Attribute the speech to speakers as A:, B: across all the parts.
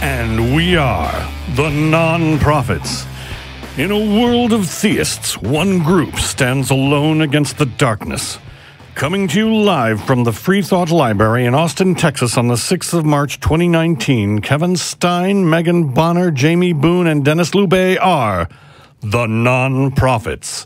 A: And we are the Non-Prophets. In a world of theists, one group stands alone against the darkness. Coming to you live from the Free Thought Library in Austin, Texas on the 6th of March 2019, Kevin Stein, Megan Bonner, Jamie Boone, and Denis Loubet are the Non-Prophets.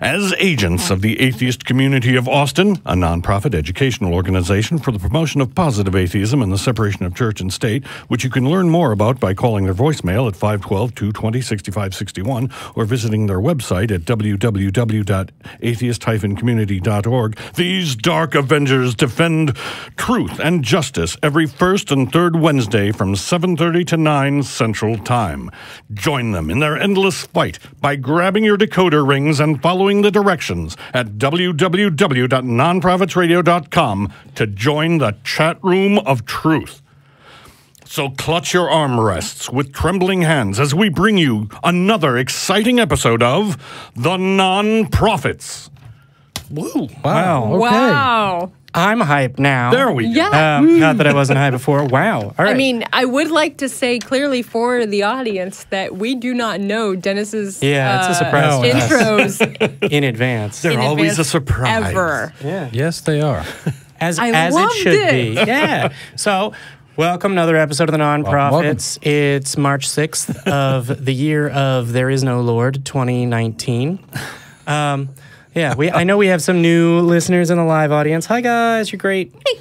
A: As agents of the Atheist Community of Austin, a nonprofit educational organization for the promotion of positive atheism and the separation of church and state, which you can learn more about by calling their voicemail at 512-220-6561 or visiting their website at www.atheist-community.org, these dark avengers defend truth and justice every first and third Wednesday from 7:30 to 9 Central Time. Join them in their endless fight by grabbing your decoder rings and following the directions at www.nonprofitsradio.com to join the chat room of truth. So clutch your armrests with trembling hands as we bring you another exciting episode of The Non-Prophets.
B: Woo.
C: Wow. Okay.
D: Wow.
B: I'm hyped now.
A: There we go.
D: Yeah.
B: Not that I wasn't hyped before. Wow. All right.
D: I mean, I would like to say clearly for the audience that we do not know Dennis's
B: it's a surprise to us.
D: intros
B: in advance.
A: They're
D: in
A: always
D: advance
A: a surprise.
D: ever.
B: Yeah.
C: Yes, they are.
B: As
D: I
B: it
D: loved
B: should
D: it.
B: be. Yeah. So, welcome to another episode of The Non-Prophets. It's March 6th of the year of There Is No Lord, 2019. Yeah, I know we have some new listeners in the live audience. Hi, guys. You're great.
D: Hey.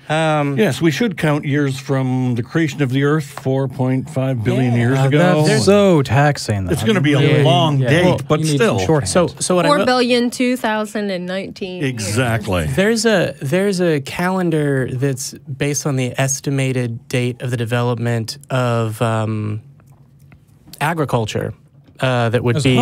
A: Yes, we should count years from the creation of the Earth, 4.5 billion years ago.
C: That's so taxing.
A: It's going to be a long date,
C: Well,
A: but
C: you need
A: still.
C: some shorthand.
B: So what I will,
D: 4,000,000,2019.
A: Exactly.
B: there's a calendar that's based on the estimated date of the development of agriculture. That would be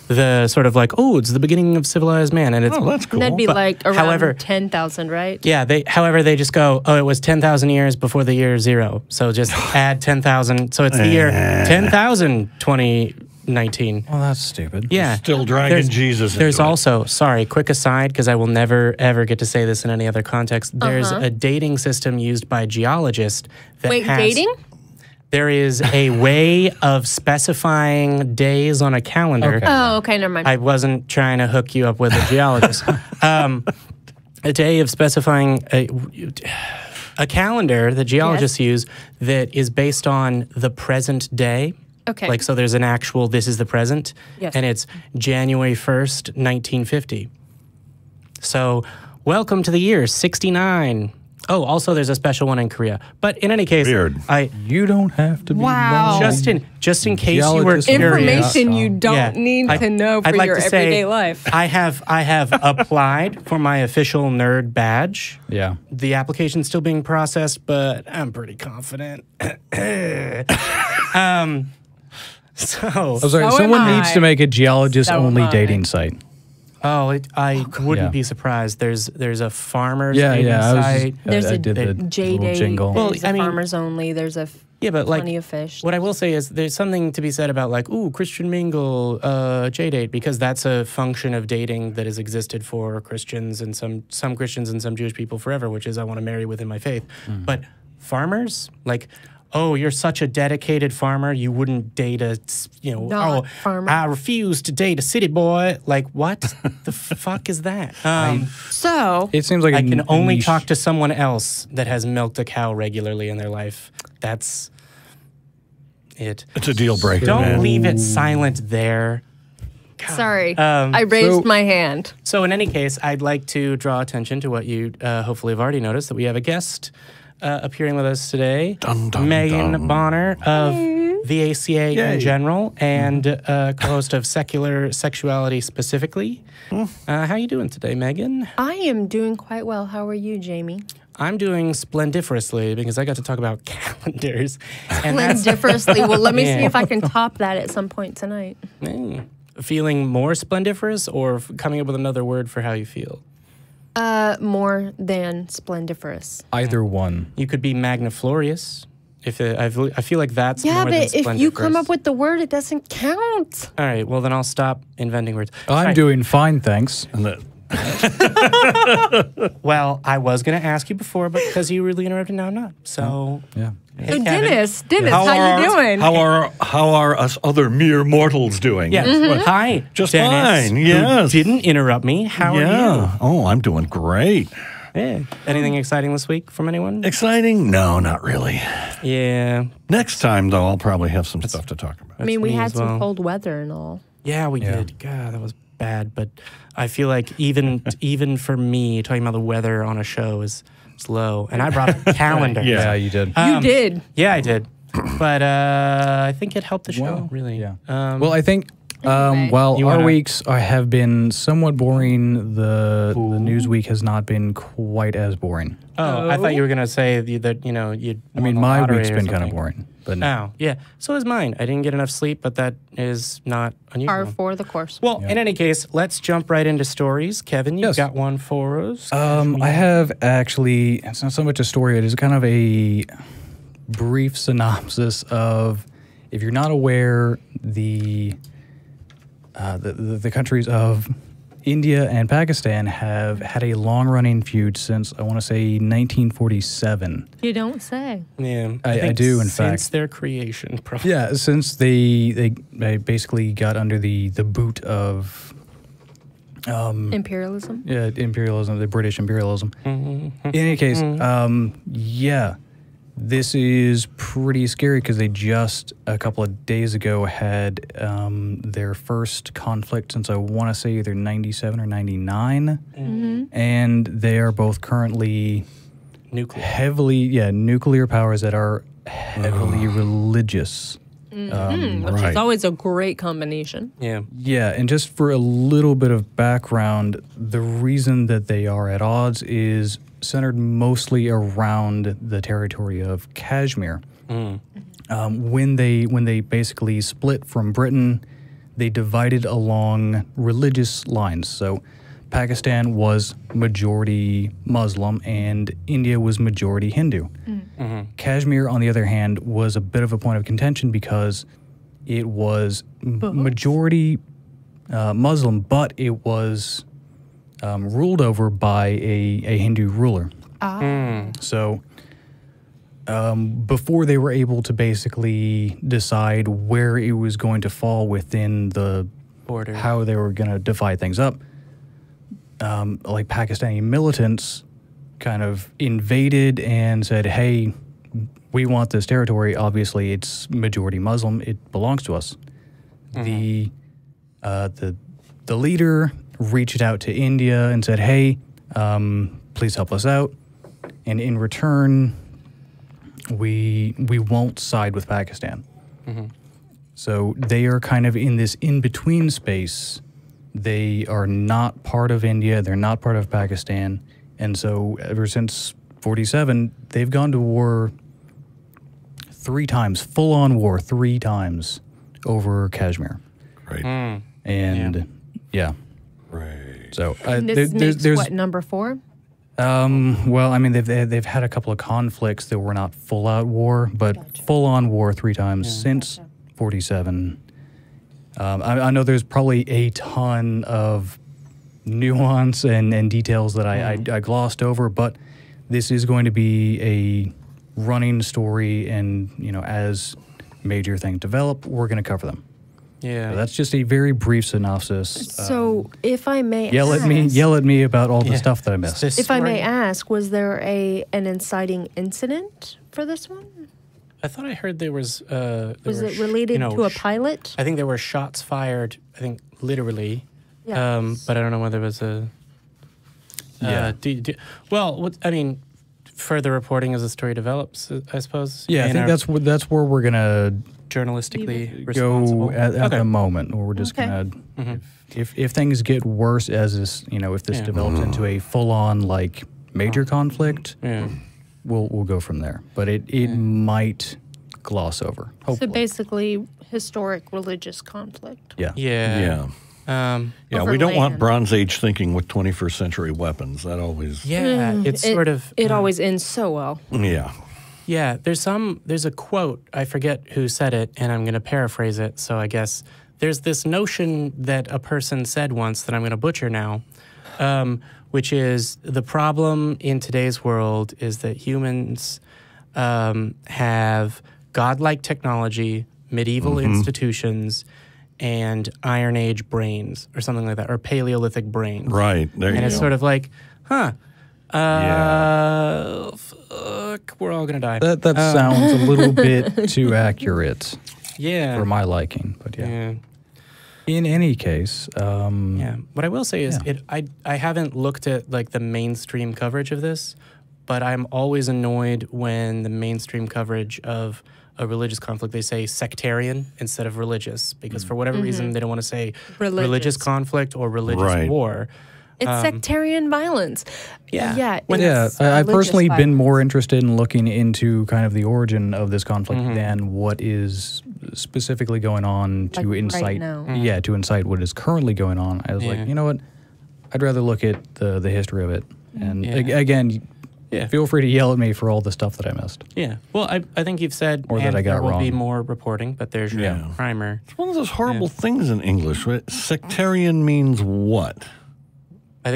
B: the sort of like, it's the beginning of civilized man, and it's
A: That's cool.
D: And that'd be
B: But
D: like around
B: however-
D: 10,000, right?
B: yeah. However, they just go, it was 10,000 years before the year zero, so just add 10,000. So it's the year 10,000 2019.
C: Well, that's stupid.
B: Yeah,
A: Still dragging Jesus into
B: There's
A: it.
B: also, quick aside, because I will never ever get to say this in any other context. There's a dating system used by geologists that
D: Wait,
B: has,
D: dating?
B: There is a way of specifying days on a calendar.
C: Okay.
D: Oh, okay, never mind.
B: I wasn't trying to hook you up with a geologist. A day of specifying a calendar that geologists use that is based on the present day.
D: Okay.
B: Like, so there's an actual, this is the present.
D: Yes.
B: And it's January 1st, 1950. So, welcome to the year 69. Oh, also there's a special one in Korea. But in any case,
A: Weird.
C: You don't have to be
D: Wow.
C: wrong.
B: just in case you were
C: Geologist
B: curious.
D: Information you don't
B: Yeah.
D: need to know for
B: I'd like
D: your
B: to say,
D: everyday life.
B: I have applied for my official nerd badge.
C: Yeah.
B: The application's still being processed, but I'm pretty confident. So,
C: I was like,
D: So
C: someone
D: am
C: needs
D: I.
C: to make a
D: So
C: geologist-only
D: am I.
C: dating site.
B: I wouldn't
C: Yeah.
B: be surprised. There's a farmer's
C: Yeah,
B: dating
C: yeah.
B: site.
D: There's
C: I
D: a
C: did the
D: J
C: little
D: Day.
C: jingle.
B: Well,
D: There's
B: I
D: a
B: mean-
D: farmers only. There's a
B: Yeah, but like,
D: plenty of fish.
B: what I will say is there's something to be said about like, Christian mingle, J-date, because that's a function of dating that has existed for Christians and some Christians and some Jewish people forever, which is I want to marry within my faith. But farmers, like, you're such a dedicated farmer, you wouldn't date a,
D: Not farmer.
B: I refuse to date a city boy. Like, what the fuck is that?
D: So,
C: It seems like
B: I
C: a
B: can only
C: niche.
B: talk to someone else that has milked a cow regularly in their life. That's it.
A: It's a deal breaker,
B: Don't
A: man.
B: leave it silent there.
D: sorry. I raised my hand.
B: So in any case, I'd like to draw attention to what you hopefully have already noticed, that we have a guest appearing with us today,
A: Dun, dun,
B: Megan
A: dun.
B: Bonner of the ACA
A: Yay.
B: in general and co-host of Secular Sexuality specifically. How you doing today, Megan?
D: I am doing quite well. How are you, Jamie?
B: I'm doing splendiferously because I got to talk about calendars. And that's
D: Splendiferously. Well, let me see
B: Yeah.
D: if I can top that at some point tonight.
B: Feeling more splendiferous or coming up with another word for how you feel?
D: More than splendiferous.
C: Either one.
B: You could be magniflorious. If I feel like that's
D: Yeah,
B: more than
D: but if you come
B: splendiferous.
D: up with the word, it doesn't count.
B: All right, well then I'll stop inventing words.
C: I'm
B: Fine.
C: doing fine, thanks.
A: And
B: Well, I was going to ask you before, but because you really interrupted, now I'm not. So,
C: Yeah.
B: hey,
D: So
B: Kevin.
D: Dennis, how you doing?
A: How are us other mere mortals doing?
B: Yeah.
D: Mm-hmm.
B: Hi,
A: Just
B: Dennis,
A: fine,
B: who
A: yes.
B: didn't interrupt me. How are
A: Yeah. Oh, I'm doing great.
B: you? Yeah. Anything exciting this week from anyone?
A: Exciting? No, not really.
B: Yeah.
A: Next time, though, I'll probably have some stuff to talk about.
D: I mean, we
B: me
D: had
B: as
D: some
B: well.
D: cold weather and all.
B: Yeah, we did. God, that was bad. But I feel like even for me, talking about the weather on a show is low. And I brought a calendar.
C: Yeah, you did.
D: You did.
B: Yeah, I did. But I think it helped the show,
C: Wow.
B: really.
C: Yeah.
B: Well,
C: I think
D: Anyway.
C: while
B: You
C: our
B: wanna-
C: weeks have been somewhat boring, the news week has not been quite as boring.
B: I thought you were going to say that, you'd.
C: I mean, my week's been kind of boring, but no.
B: Oh, yeah. So is mine. I didn't get enough sleep, but that is not unusual.
D: Par for the course.
B: Well, in any case, let's jump right into stories. Kevin, you've
C: Yes.
B: got one for us.
C: I have actually, it's not so much a story, it is kind of a brief synopsis of, if you're not aware, the countries of India and Pakistan have had a long-running feud since, I want to say, 1947.
D: You don't say.
B: Yeah,
C: I
B: think
C: do, in
B: since
C: fact.
B: their creation, probably.
C: Yeah, since they basically got under the boot of
D: Imperialism.
C: imperialism, the British imperialism. In any case, yeah, this is pretty scary because they just a couple of days ago had their first conflict since I want to say either 97 or 99. And they are both currently
B: Nuclear.
C: nuclear powers that are heavily religious.
D: Which
A: Right.
D: is always a great combination.
B: Yeah.
C: Yeah, and just for a little bit of background, the reason that they are at odds is centered mostly around the territory of Kashmir. When they basically split from Britain, they divided along religious lines. So Pakistan was majority Muslim and India was majority Hindu. Kashmir, on the other hand, was a bit of a point of contention because it was majority Muslim, but it was ruled over by a Hindu ruler. So before they were able to basically decide where it was going to fall within the
B: Border.
C: how they were going to divide things up, like Pakistani militants kind of invaded and said, hey, we want this territory. Obviously, it's majority Muslim. It belongs to us. The leader reached out to India and said, hey, please help us out. And in return, we won't side with Pakistan. So they are kind of in this in-between space. They are not part of India. They're not part of Pakistan. And so ever since 47, they've gone to war 3 times, full-on war 3 times over Kashmir.
A: Right.
C: And yeah.
A: Right.
C: So
D: And this makes
C: there's
D: what, number 4?
C: well, I mean they've had a couple of conflicts that were not full-out war, but full-on war 3 times since 47. I know there's probably a ton of nuance and details that I glossed over, but this is going to be a running story, and as major things develop, we're going to cover them.
B: Yeah.
C: So that's just a very brief synopsis.
D: So, if I may
C: Yell
D: ask,
C: at me about all the stuff that I missed.
D: if I may ask, was there an inciting incident for this one?
B: I thought I heard there was.
D: Was it related to a pilot?
B: I think there were shots fired. I think literally.
D: Yes.
B: But I don't know whether it was a.
C: Yeah.
B: Further reporting as the story develops, I suppose.
C: Yeah, I
B: And
C: think
B: our
C: that's where we're gonna
B: journalistically responsible.
C: go at
B: Okay.
C: the moment, or we're just
D: Okay.
C: gonna if things get worse as this if this develops into a full on like major conflict,
B: Yeah.
C: we'll go from there. But it might gloss over.
D: So
C: Hopefully.
D: basically, historic religious conflict.
C: Yeah.
B: Yeah.
A: Yeah. Yeah,
D: Over
A: we don't want
D: land.
A: Bronze Age thinking with 21st century weapons. That always.
B: Yeah. It's sort of.
D: It always ends so well.
A: Yeah.
B: Yeah, there's a quote, I forget who said it, and I'm going to paraphrase it. So I guess there's this notion that a person said once that I'm going to butcher now, which is the problem in today's world is that humans have godlike technology, medieval institutions, and Iron Age brains, or something like that, or Paleolithic brains.
A: Right. There you
B: And
A: go.
B: it's sort of like, fuck, we're all going to die.
C: That sounds a little bit too accurate
B: Yeah.
C: for my liking, but yeah.
B: Yeah.
C: In any case,
B: Yeah. What I will say is I haven't looked at like the mainstream coverage of this, but I'm always annoyed when the mainstream coverage of a religious conflict, they say sectarian instead of religious, because for whatever reason they don't want to say religious conflict or religious war.
D: It's sectarian violence.
B: Yeah.
D: Yeah.
C: I've personally been more interested in looking into kind of the origin of this conflict than what is specifically going on to
D: Like
C: incite.
D: right now.
C: Yeah, to incite what is currently going on. I was like, you know what? I'd rather look at the history of it. And again, feel free to yell at me for all the stuff that I missed.
B: Yeah. Well, I think you've said
C: Or that I got
B: there will be
C: wrong.
B: more reporting, but there's your primer.
A: It's one of those horrible things in English. Right? Sectarian means what?
B: I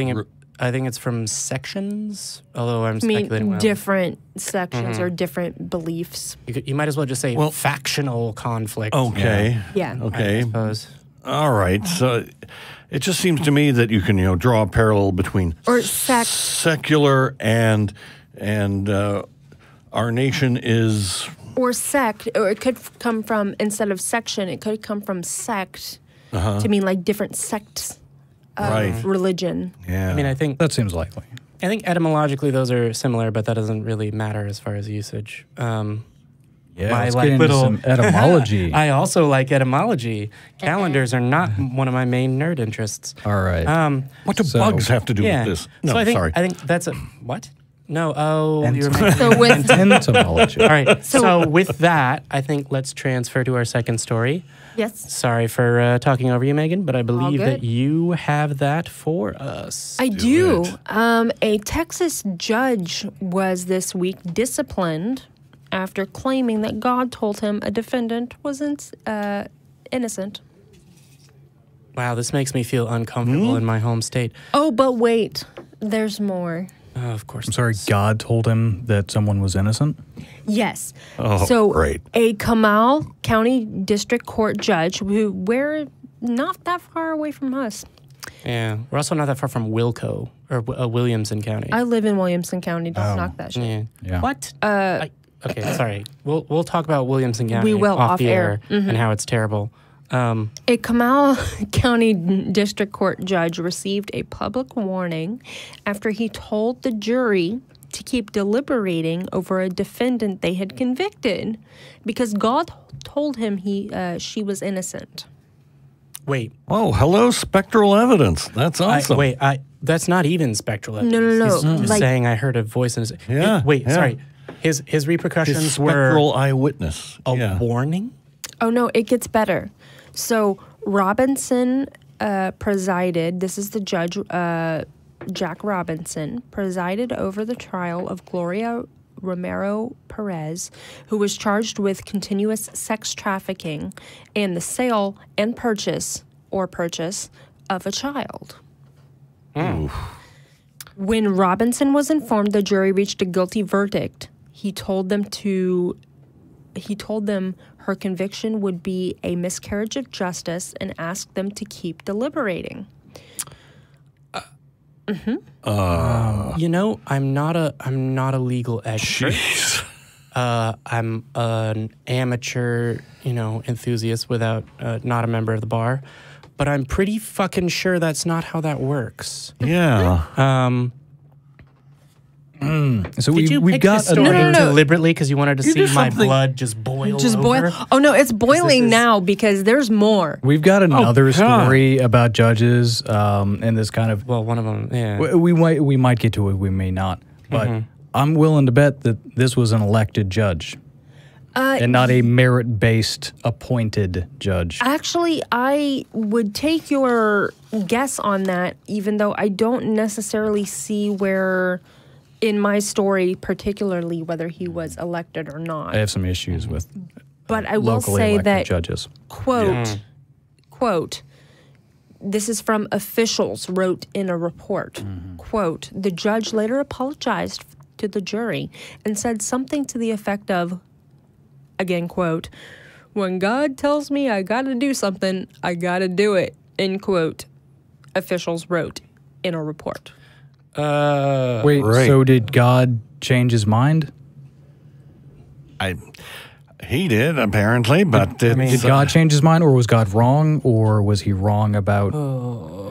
B: think it's from sections, although I'm
D: I
B: speculating.
D: mean, different sections or different beliefs.
B: You might as well just say factional conflict.
A: Okay.
D: Yeah.
A: Okay.
B: I suppose.
A: All right. So it just seems to me that you can, draw a parallel between
D: Or sect.
A: secular and our nation is
D: Or sect, or it could come from, instead of section, it could come from sect to mean like different sects of religion.
A: yeah.
B: I mean, I think
C: That seems likely.
B: etymologically those are similar, but that doesn't really matter as far as usage.
C: Let's get into some etymology.
B: I also like etymology. Calendars are not one of my main nerd interests.
C: All right.
A: What do bugs have to do
B: Yeah.
A: with this? No,
B: so I think
A: sorry.
B: that's a what? No. Oh, you were
D: So with
C: Entomology.
B: all right. So with that, I think let's transfer to our second story.
D: yes,
B: Sorry for talking over you, Megan, but I believe
D: good.
B: that you have that for us.
D: I do. A Texas judge was this week disciplined after claiming that God told him a defendant wasn't innocent.
B: Wow, this makes me feel uncomfortable in my home state.
D: Oh, but wait, there's more.
B: Oh, of course.
C: I'm sorry, God told him that someone was innocent?
D: Yes.
A: Oh,
D: so
A: great.
D: A Comal County District Court judge, who we're not that far away from us.
B: Yeah, we're also not that far from Wilco or Williamson County.
D: I live in Williamson County. Don't knock that shit.
C: Yeah.
B: What? Okay, sorry. We'll talk about Williamson County
D: We will
B: off
D: off
B: the
D: air.
B: and how it's terrible.
D: A Comal County District Court judge received a public warning after he told the jury to keep deliberating over a defendant they had convicted because God told him she was innocent.
B: Wait,
A: Oh, hello, spectral evidence. That's awesome.
B: that's not even spectral evidence.
D: No.
B: He's just
D: Like-
B: saying I heard a voice in his.
A: Yeah,
B: Wait,
A: yeah.
B: sorry. His repercussions
A: His
B: were
A: spectral eyewitness.
B: a warning.
D: Oh, no, it gets better. So Robinson presided, this is the judge, Jack Robinson, presided over the trial of Gloria Romero Perez, who was charged with continuous sex trafficking and the sale and purchase of a child. When Robinson was informed the jury reached a guilty verdict, he told them her conviction would be a miscarriage of justice and asked them to keep deliberating.
B: I'm not a legal expert.
A: Jeez.
B: I'm an amateur, enthusiast without not a member of the bar, but I'm pretty fucking sure that's not how that works.
A: Yeah.
C: So
B: Did you
C: we've
B: pick
C: got
B: this story
D: No.
B: deliberately because you wanted to see
A: did
B: my
A: something-
B: blood just boil
D: Just boil.
B: over?
D: Oh no, it's boiling
B: is-
D: now because there's more.
C: We've got another
A: God.
C: story about judges and this kind of
B: Well, one of them, yeah.
C: we might get to it, we may not. But I'm willing to bet that this was an elected judge and not a merit-based appointed judge.
D: Actually, I would take your guess on that, even though I don't necessarily see where, in my story particularly, whether he was elected or not.
C: I have some issues with
D: But I will
C: locally
D: say
C: elected
D: that,
C: judges.
D: quote, this is from officials wrote in a report. Quote, the judge later apologized to the jury and said something to the effect of, again, quote, when God tells me I gotta do something, I gotta do it, end quote, officials wrote in a report.
C: Wait,
A: right.
C: so did God change his mind?
A: He did, apparently, but
C: Did God change his mind, or was God wrong, or was he wrong about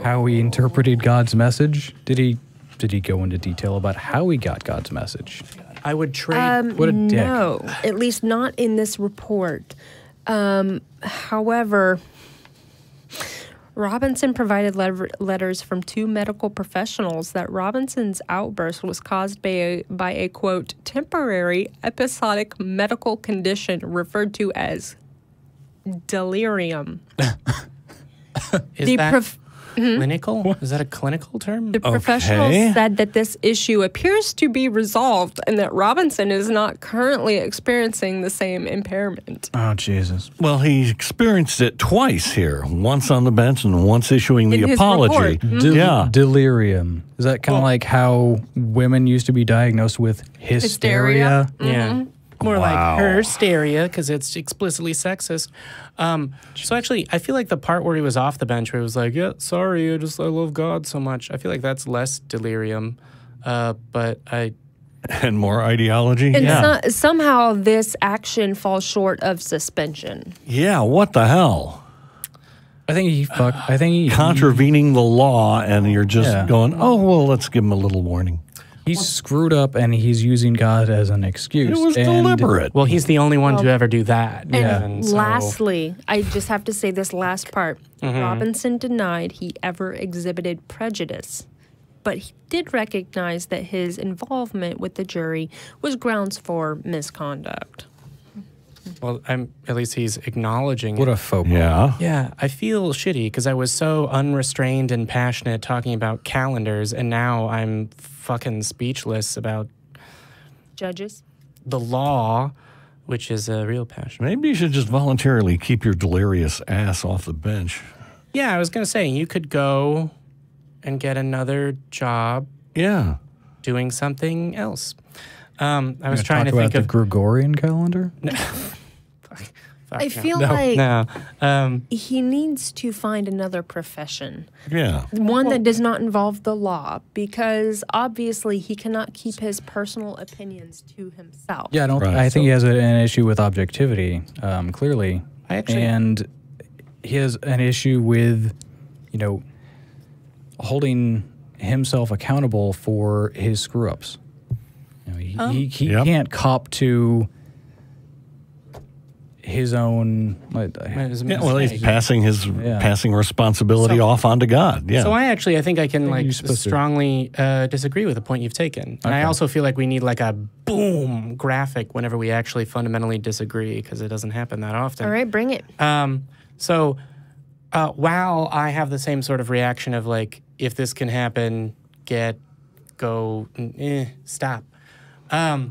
C: how he interpreted God's message? Did he go into detail about how he got God's message?
B: I would trade.
C: What a dick.
D: No, at least not in this report. However, Robinson provided letters from 2 medical professionals that Robinson's outburst was caused by a quote, temporary episodic medical condition referred to as delirium.
B: Is
D: The
B: that clinical? Is that a clinical term?
D: The professionals said that this issue appears to be resolved and that Robinson is not currently experiencing the same impairment.
C: Oh, Jesus.
A: well, he experienced it twice here, once on the bench and once issuing
D: In
A: the
D: his
A: apology.
D: report.
A: Yeah.
C: Delirium. Is that kind of like how women used to be diagnosed with hysteria?
B: Yeah. More
A: Wow.
B: like hysteria because it's explicitly sexist. So actually, I feel like the part where he was off the bench, where he was like, "Yeah, sorry, I love God so much." I feel like that's less delirium, but
A: And more ideology.
D: And
A: Yeah.
D: somehow this action falls short of suspension.
A: Yeah, what the hell?
C: I think he
A: Contravening the law, and you're just going, oh, well, let's give him a little warning.
C: he's screwed up, and he's using God as an excuse.
A: It was
C: And-
A: deliberate.
B: well, he's the only one to ever do that.
D: And
B: so-
D: lastly, I just have to say this last part. Robinson denied he ever exhibited prejudice, but he did recognize that his involvement with the jury was grounds for misconduct.
B: well, at least he's acknowledging
C: What
B: it.
C: a faux pas.
A: Yeah.
B: Yeah, I feel shitty because I was so unrestrained and passionate talking about calendars, and now I'm fucking speechless about
D: Judges?
B: the law, which is a real passion.
A: Maybe you should just voluntarily keep your delirious ass off the bench.
B: Yeah, I was going to say, you could go and get another job
A: Yeah.
B: doing something else. I was
C: Gonna
B: trying to
C: talk
B: think
C: about
B: of...
C: the Gregorian calendar.
B: Fuck,
D: I
B: no.
D: feel
B: No,
D: like
B: no.
D: he needs to find another profession.
A: Yeah.
D: One that does not involve the law, because obviously he cannot keep his personal opinions to himself.
C: Yeah, I don't.
A: Right,
C: I think he has an issue with objectivity, clearly,
B: I actually-
C: and he has an issue with, holding himself accountable for his screw ups. He
A: Yep.
C: can't cop to his own.
B: It was a
A: Yeah, well, he's
B: mistake.
A: passing responsibility off onto God. Yeah.
B: So I think I can
C: you're supposed to.
B: strongly disagree with the point you've taken. And I also feel like we need like a boom graphic whenever we actually fundamentally disagree, because it doesn't happen that often.
D: All right, bring it.
B: So while I have the same sort of reaction of like, if this can happen, stop.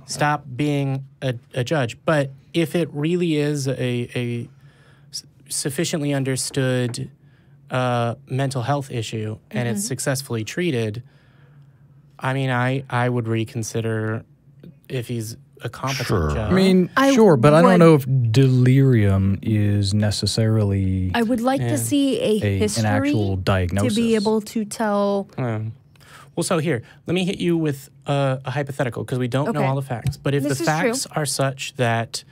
B: Stop being a judge. But if it really is a sufficiently understood mental health issue and it's successfully treated, I mean, I would reconsider if he's a competent
A: Sure.
B: judge.
C: I mean,
D: I
C: sure, but I
D: would-
C: don't know if delirium is necessarily
D: I would like to see a history
C: an actual diagnosis.
D: to be able to tell.
B: Well, so here, let me hit you with a hypothetical, because we don't know
D: Okay.
B: all the facts. But if
D: This
B: the
D: is true.
B: facts are such that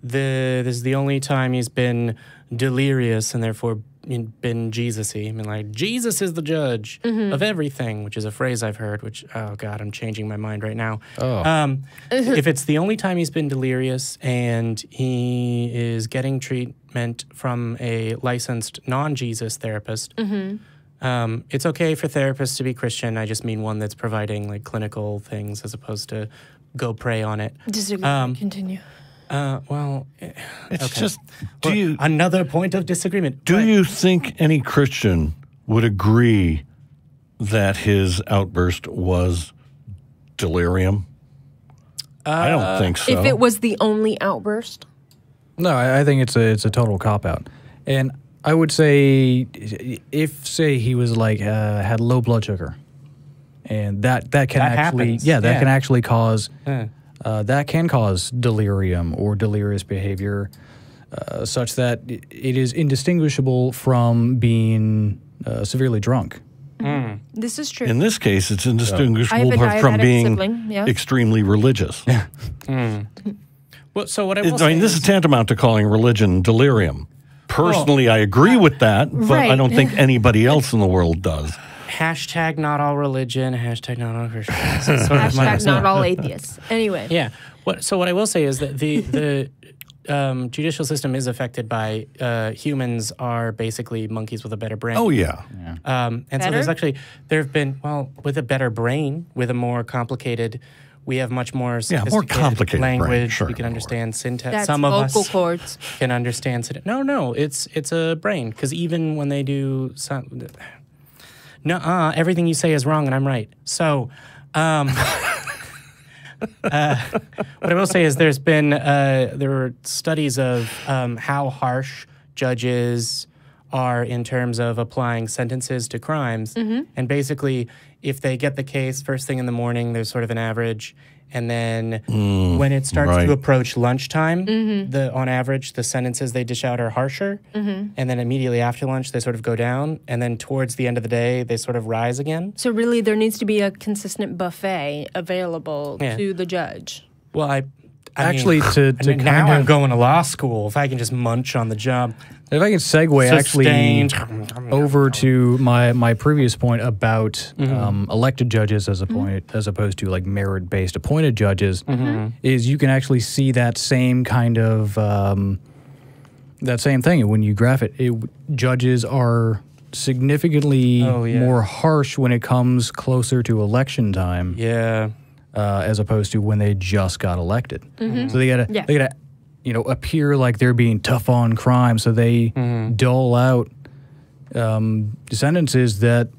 B: this is the only time he's been delirious and therefore been Jesus-y, I mean, like, Jesus is the judge of everything, which is a phrase I've heard, which, oh, God, I'm changing my mind right now. If it's the only time he's been delirious and he is getting treatment from a licensed non-Jesus therapist, it's okay for therapists to be Christian. I just mean one that's providing like clinical things as opposed to go pray on it.
D: Disagree. Continue.
A: It's just,
B: another point of disagreement.
A: do you think any Christian would agree that his outburst was delirium? I don't think so.
D: If it was the only outburst,
C: No, I think it's a total cop out, and I would say if, say, he was like had low blood sugar, and that can actually
B: happens.
C: that can actually cause
B: Yeah.
C: that can cause delirium or delirious behavior, such that it is indistinguishable from being severely drunk.
D: This is true.
A: In this case, it's
D: I
A: indistinguishable
D: have a
A: from
D: diabetic
A: being
D: sibling, yeah.
A: extremely religious.
B: Well, so what I
A: I
B: will say
A: mean, this is tantamount to calling religion delirium. Personally, I
B: Oh.
A: agree with that, but I
D: Right.
A: don't think anybody else in the world does.
B: hashtag not all religion, hashtag not all Christians. It's sort of my-
D: Hashtag not all atheists. Anyway.
B: Yeah. So what I will say is that the judicial system is affected by humans are basically monkeys with a better brain.
A: Oh, yeah.
B: And so
D: Better?
B: there have been, with a better brain, with a more complicated, we have much more sophisticated
A: complicated brain,
B: language.
A: sure,
B: We can understand syntax.
D: That's
B: Some of
D: vocal
B: us
D: cords.
B: can understand syntax. No, it's a brain. Because even when they do some, everything you say is wrong and I'm right. So, what I will say is there were studies of how harsh judges are in terms of applying sentences to crimes. And basically, if they get the case first thing in the morning, there's sort of an average. And then when it starts
A: right.
B: to approach lunchtime, on average, the sentences they dish out are harsher. And then immediately after lunch, they sort of go down. And then towards the end of the day, they sort of rise again.
D: So really, there needs to be a consistent buffet available
B: Yeah.
D: to the judge.
B: Well, I
C: Actually,
B: mean,
C: to
B: I mean,
C: kind
B: now I'm
C: of,
B: going to law school. If I can just munch on the job.
C: if I can segue
B: Sustained.
C: actually over to my previous point about elected judges as opposed to like merit-based appointed judges, is you can actually see that same kind of that same thing when you graph it. Judges are significantly more harsh when it comes closer to election time.
B: Yeah.
C: As opposed to when they just got elected. So they gotta appear like they're being tough on crime. So they dole out sentences that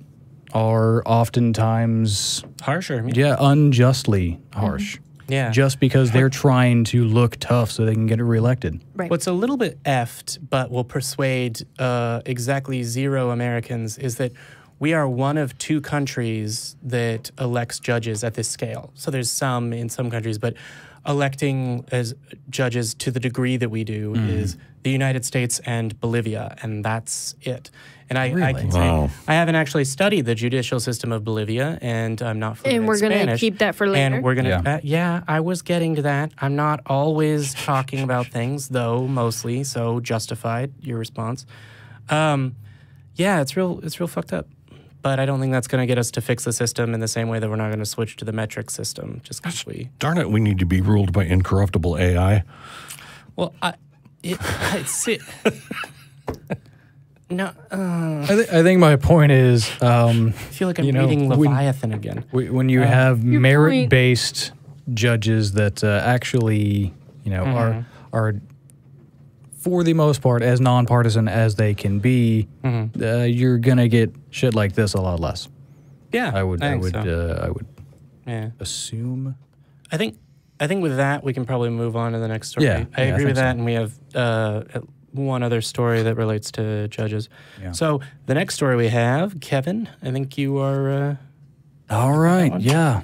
C: are oftentimes
B: Harsher.
C: unjustly harsh.
B: Yeah.
C: Just because they're trying to look tough so they can get reelected.
D: Right.
B: What's a little bit effed, but will persuade exactly 0 Americans, is that we are one of 2 countries that elects judges at this scale. So there's some in some countries, but electing as judges to the degree that we do is the United States and Bolivia, and that's it. And I can
A: Wow.
B: say I haven't actually studied the judicial system of Bolivia, and I'm not fluent
D: And we're
B: in
D: going to
B: Spanish.
D: keep that for later.
B: And we're going to, I was getting to that. I'm not always talking about things, though, mostly, so justified your response. It's real fucked up. But I don't think that's going to get us to fix the system in the same way that we're not going to switch to the metric system, just because we...
A: Darn it, we need to be ruled by incorruptible AI.
B: Well, it's it. No,
C: I think my point is,
B: I feel like I'm reading Leviathan again.
C: when you have merit-based judges that actually, are for the most part as nonpartisan as they can be, you're gonna get shit like this a lot less.
B: Yeah,
C: I would
B: yeah.
C: assume.
B: I think with that we can probably move on to the next story.
C: Yeah,
B: I agree with
C: think so.
B: that, and we have one other story that relates to judges.
C: Yeah.
B: So the next story we have, Kevin, I think you are.
C: All right, yeah.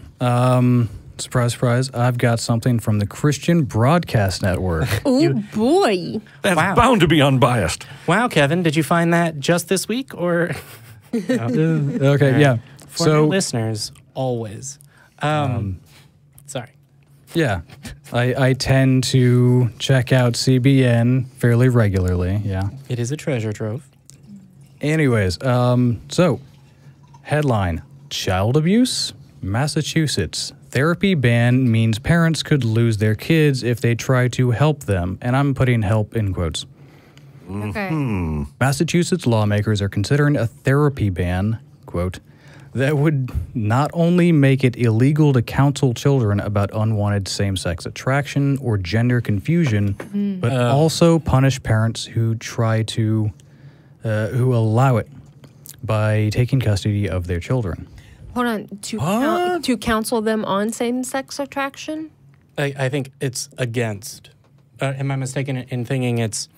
C: Surprise, surprise! I've got something from the Christian Broadcast Network.
D: Oh, boy.
A: That's
B: Wow.
A: bound to be unbiased.
B: Wow, Kevin, did you find that just this week or?
C: Okay, yeah.
B: For
C: So
B: our listeners, always. Sorry.
C: yeah, I tend to check out CBN fairly regularly. Yeah.
B: It is a treasure trove.
C: Anyways, so headline: Child abuse, Massachusetts. Therapy ban means parents could lose their kids if they try to help them. And I'm putting help in quotes.
D: Okay.
C: Massachusetts lawmakers are considering a therapy ban, quote, that would not only make it illegal to counsel children about unwanted same-sex attraction or gender confusion, but also punish parents who try to, who allow it by taking custody of their children.
D: Hold on. To counsel them on same-sex attraction?
B: I think it's against. Am I mistaken in thinking it's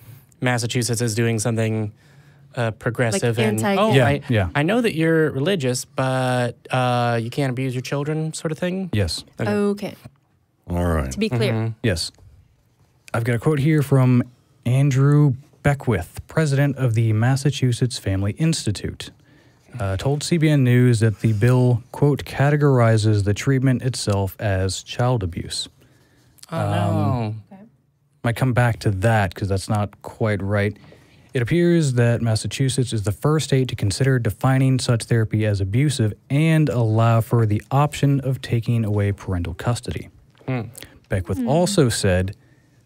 B: Massachusetts is doing something progressive
D: Like
B: and I know that you're religious, but you can't abuse your children, sort of thing.
C: Yes.
D: Okay.
A: All right.
D: To be clear.
C: Yes. I've got a quote here from Andrew Beckwith, president of the Massachusetts Family Institute, told CBN News that the bill, quote, categorizes the treatment itself as child abuse.
B: Oh, no.
C: Might come back to that because that's not quite right. It appears that Massachusetts is the first state to consider defining such therapy as abusive and allow for the option of taking away parental custody. Beckwith also said,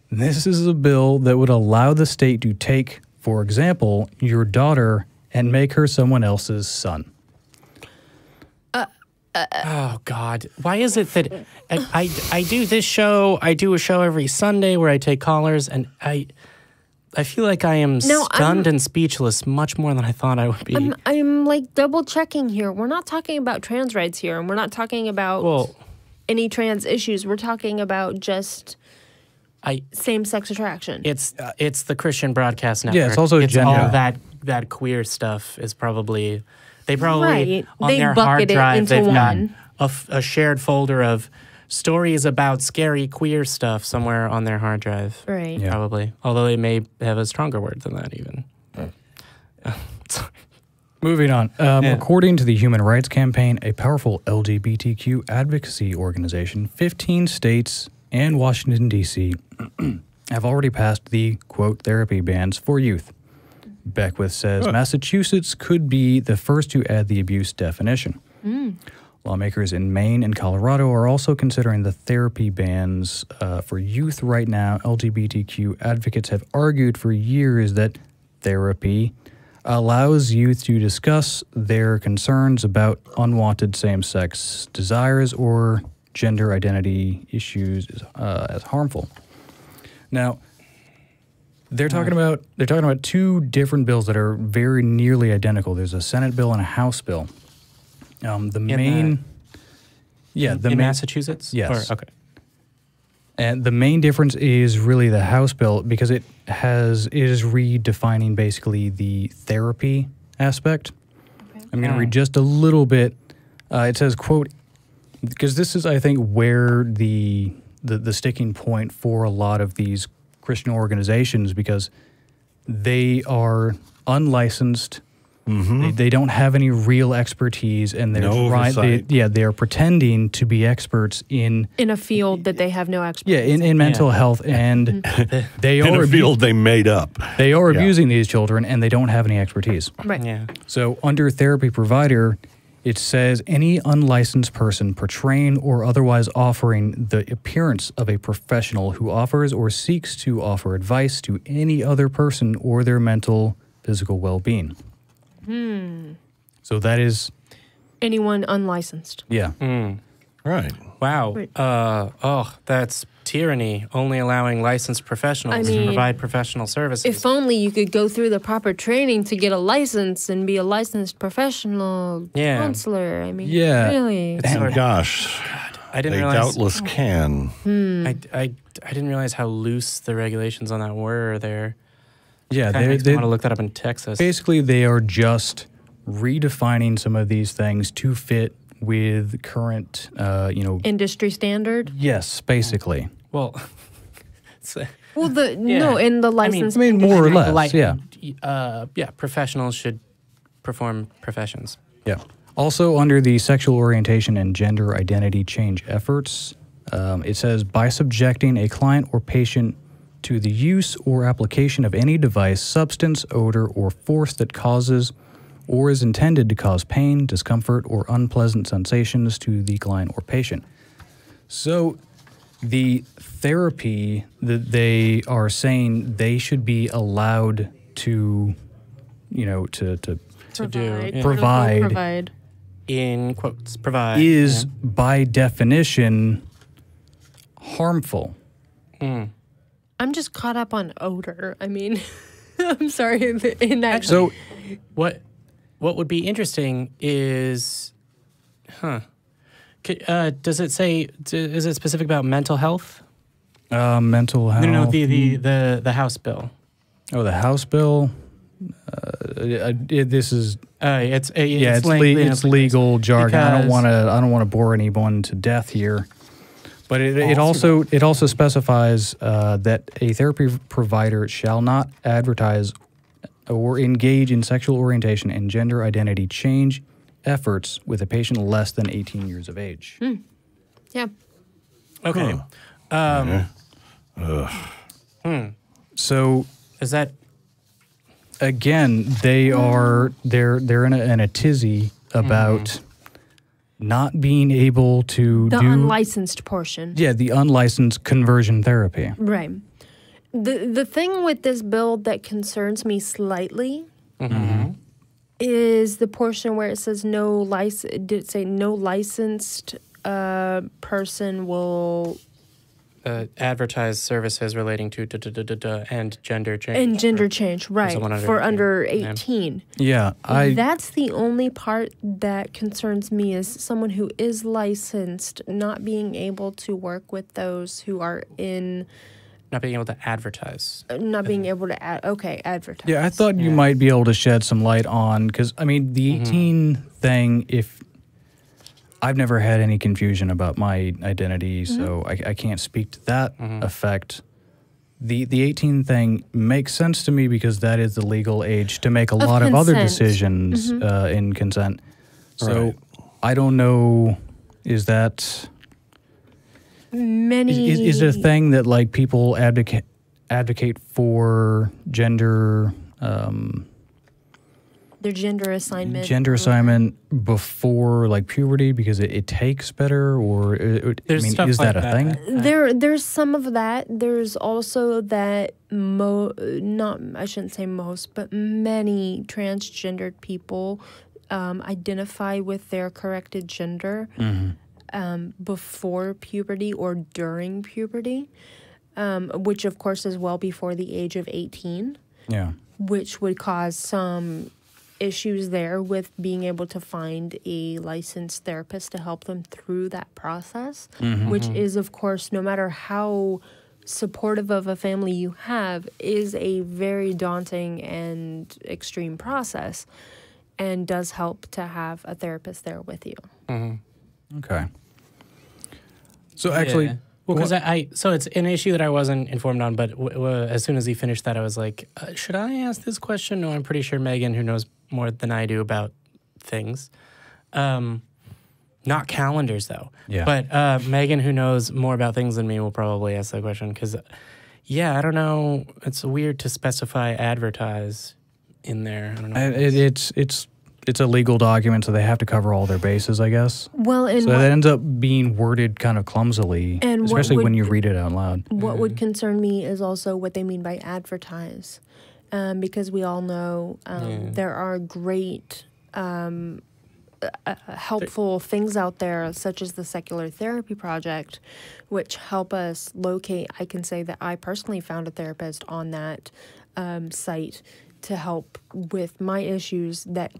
C: this is a bill that would allow the state to take, for example, your daughter and make her someone else's son.
B: Oh, God. Why is it that I do this show, I do a show every Sunday where I take callers, and I feel like I am stunned and speechless much more than I thought I would be.
D: I'm like double checking here. We're not talking about trans rights here, and we're not talking about any trans issues. We're talking about just same-sex attraction.
B: It's the Christian Broadcast Network.
C: Yeah, it's also gender.
B: All that queer stuff is probably... They probably, on
D: They
B: their
D: bucket
B: hard
D: it
B: drive,
D: into
B: they've
D: one.
B: got a shared folder of stories about scary queer stuff somewhere on their hard drive.
D: Right.
C: Yeah.
B: Probably. Although they may have a stronger word than that even. Sorry.
C: Moving on. According to the Human Rights Campaign, a powerful LGBTQ advocacy organization, 15 states and Washington, D.C. have already passed the, quote, therapy bans for youth. Beckwith says Massachusetts could be the first to add the abuse definition. Lawmakers in Maine and Colorado are also considering the therapy bans for youth right now. LGBTQ advocates have argued for years that therapy allows youth to discuss their concerns about unwanted same-sex desires or gender identity issues as harmful. Now, they're talking about two different bills that are very nearly identical. There's a Senate bill and a House bill. In
B: Massachusetts?
C: Yes.
B: Okay.
C: And the main difference is really the House bill because it is redefining basically the therapy aspect. Okay. I'm going to read just a little bit. It says, quote, because this is, I think, where the sticking point for a lot of these Christian organizations, because they are unlicensed. They don't have any real expertise, and they are pretending to be experts in
D: a field that they have no expertise.
C: In mental health, and they are
A: in a field they made up.
C: They are abusing these children, and they don't have any expertise.
D: Right.
B: Yeah.
C: So under therapy provider, it says any unlicensed person portraying or otherwise offering the appearance of a professional who offers or seeks to offer advice to any other person or their mental, physical well-being. So that is...
D: anyone unlicensed.
C: Yeah.
A: Right.
B: Wow.
D: Right.
B: That's tyranny, only allowing licensed professionals to provide professional services.
D: If only you could go through the proper training to get a license and be a licensed professional counselor. I mean, really.
A: And gosh,
B: I didn't
A: they
B: realize,
A: doubtless can.
B: I didn't realize how loose the regulations on that were there.
C: Yeah,
B: they want to look that up in Texas.
C: Basically, they are just redefining some of these things to fit with current,
D: industry standard.
C: Yes, basically.
B: Well,
D: in the license.
C: I mean, more or less.
B: Professionals should perform professions.
C: Yeah. Also, under the sexual orientation and gender identity change efforts, it says by subjecting a client or patient to the use or application of any device, substance, odor, or force that causes or is intended to cause pain, discomfort, or unpleasant sensations to the client or patient. So the therapy that they are saying they should be allowed to, provide
B: in quotes, provide
C: is by definition harmful.
D: I'm just caught up on odor. I mean, I'm sorry. In that.
B: So what would be interesting is, does it say, is it specific about mental health?
C: Mental health.
B: No, the House bill.
C: Oh, the House bill. this is
B: it's
C: legal jargon. I don't
B: because-
C: want to bore anyone to death here. But it also specifies that a therapy provider shall not advertise or engage in sexual orientation and gender identity change efforts with a patient less than 18 years of age.
D: Yeah.
B: Okay.
C: So
B: Is that
C: again, they're in a tizzy about not being able to
D: The
C: do
D: unlicensed portion.
C: the unlicensed conversion therapy.
D: Right. The thing with this bill that concerns me slightly is the portion where it says no licensed person will
B: advertise services relating to and gender change?
D: and gender change, right,
B: someone
D: for
B: under
D: under 18.
C: Yeah,
D: That's the only part that concerns me is someone who is licensed not being able to work with those who are in
B: Not being able to advertise.
D: not being able to advertise.
C: I thought you might be able to shed some light on, because I mean the 18 thing. If I've never had any confusion about my identity, so I can't speak to that effect. The 18 thing makes sense to me because that is the legal age to make a lot of other
D: consent.
C: decisions in consent. So I don't know, is that
D: Many
C: is it a thing that like people advocate for gender
D: their gender assignment.
C: before like puberty because it takes better, or
B: There's stuff
C: is
B: like
C: that a thing?
D: There's some of that. There's also that I shouldn't say most, but many transgendered people identify with their corrected gender before puberty or during puberty, which of course is well before the age of 18.
C: Yeah.
D: Which would cause some issues there with being able to find a licensed therapist to help them through that process, which is, of course, no matter how supportive of a family you have, is a very daunting and extreme process, and does help to have a therapist there with you.
C: Okay. So actually,
B: Well, because so it's an issue that I wasn't informed on, but as soon as he finished that, I was like, should I ask this question? No, I'm pretty sure Megan, who knows more than I do about things, not calendars though.
C: Yeah.
B: But Megan, who knows more about things than me, will probably ask that question because, I don't know. It's weird to specify advertise in there. I don't know.
C: It's a legal document, so they have to cover all their bases, I guess.
D: Well, and
C: So that ends up being worded kind of clumsily,
D: And what
C: especially
D: would-
C: when you read it out loud.
D: what would concern me is also what they mean by advertise, because we all know there are great helpful things out there, such as the Secular Therapy Project, which help us locate. I can say that I personally found a therapist on that site to help with my issues that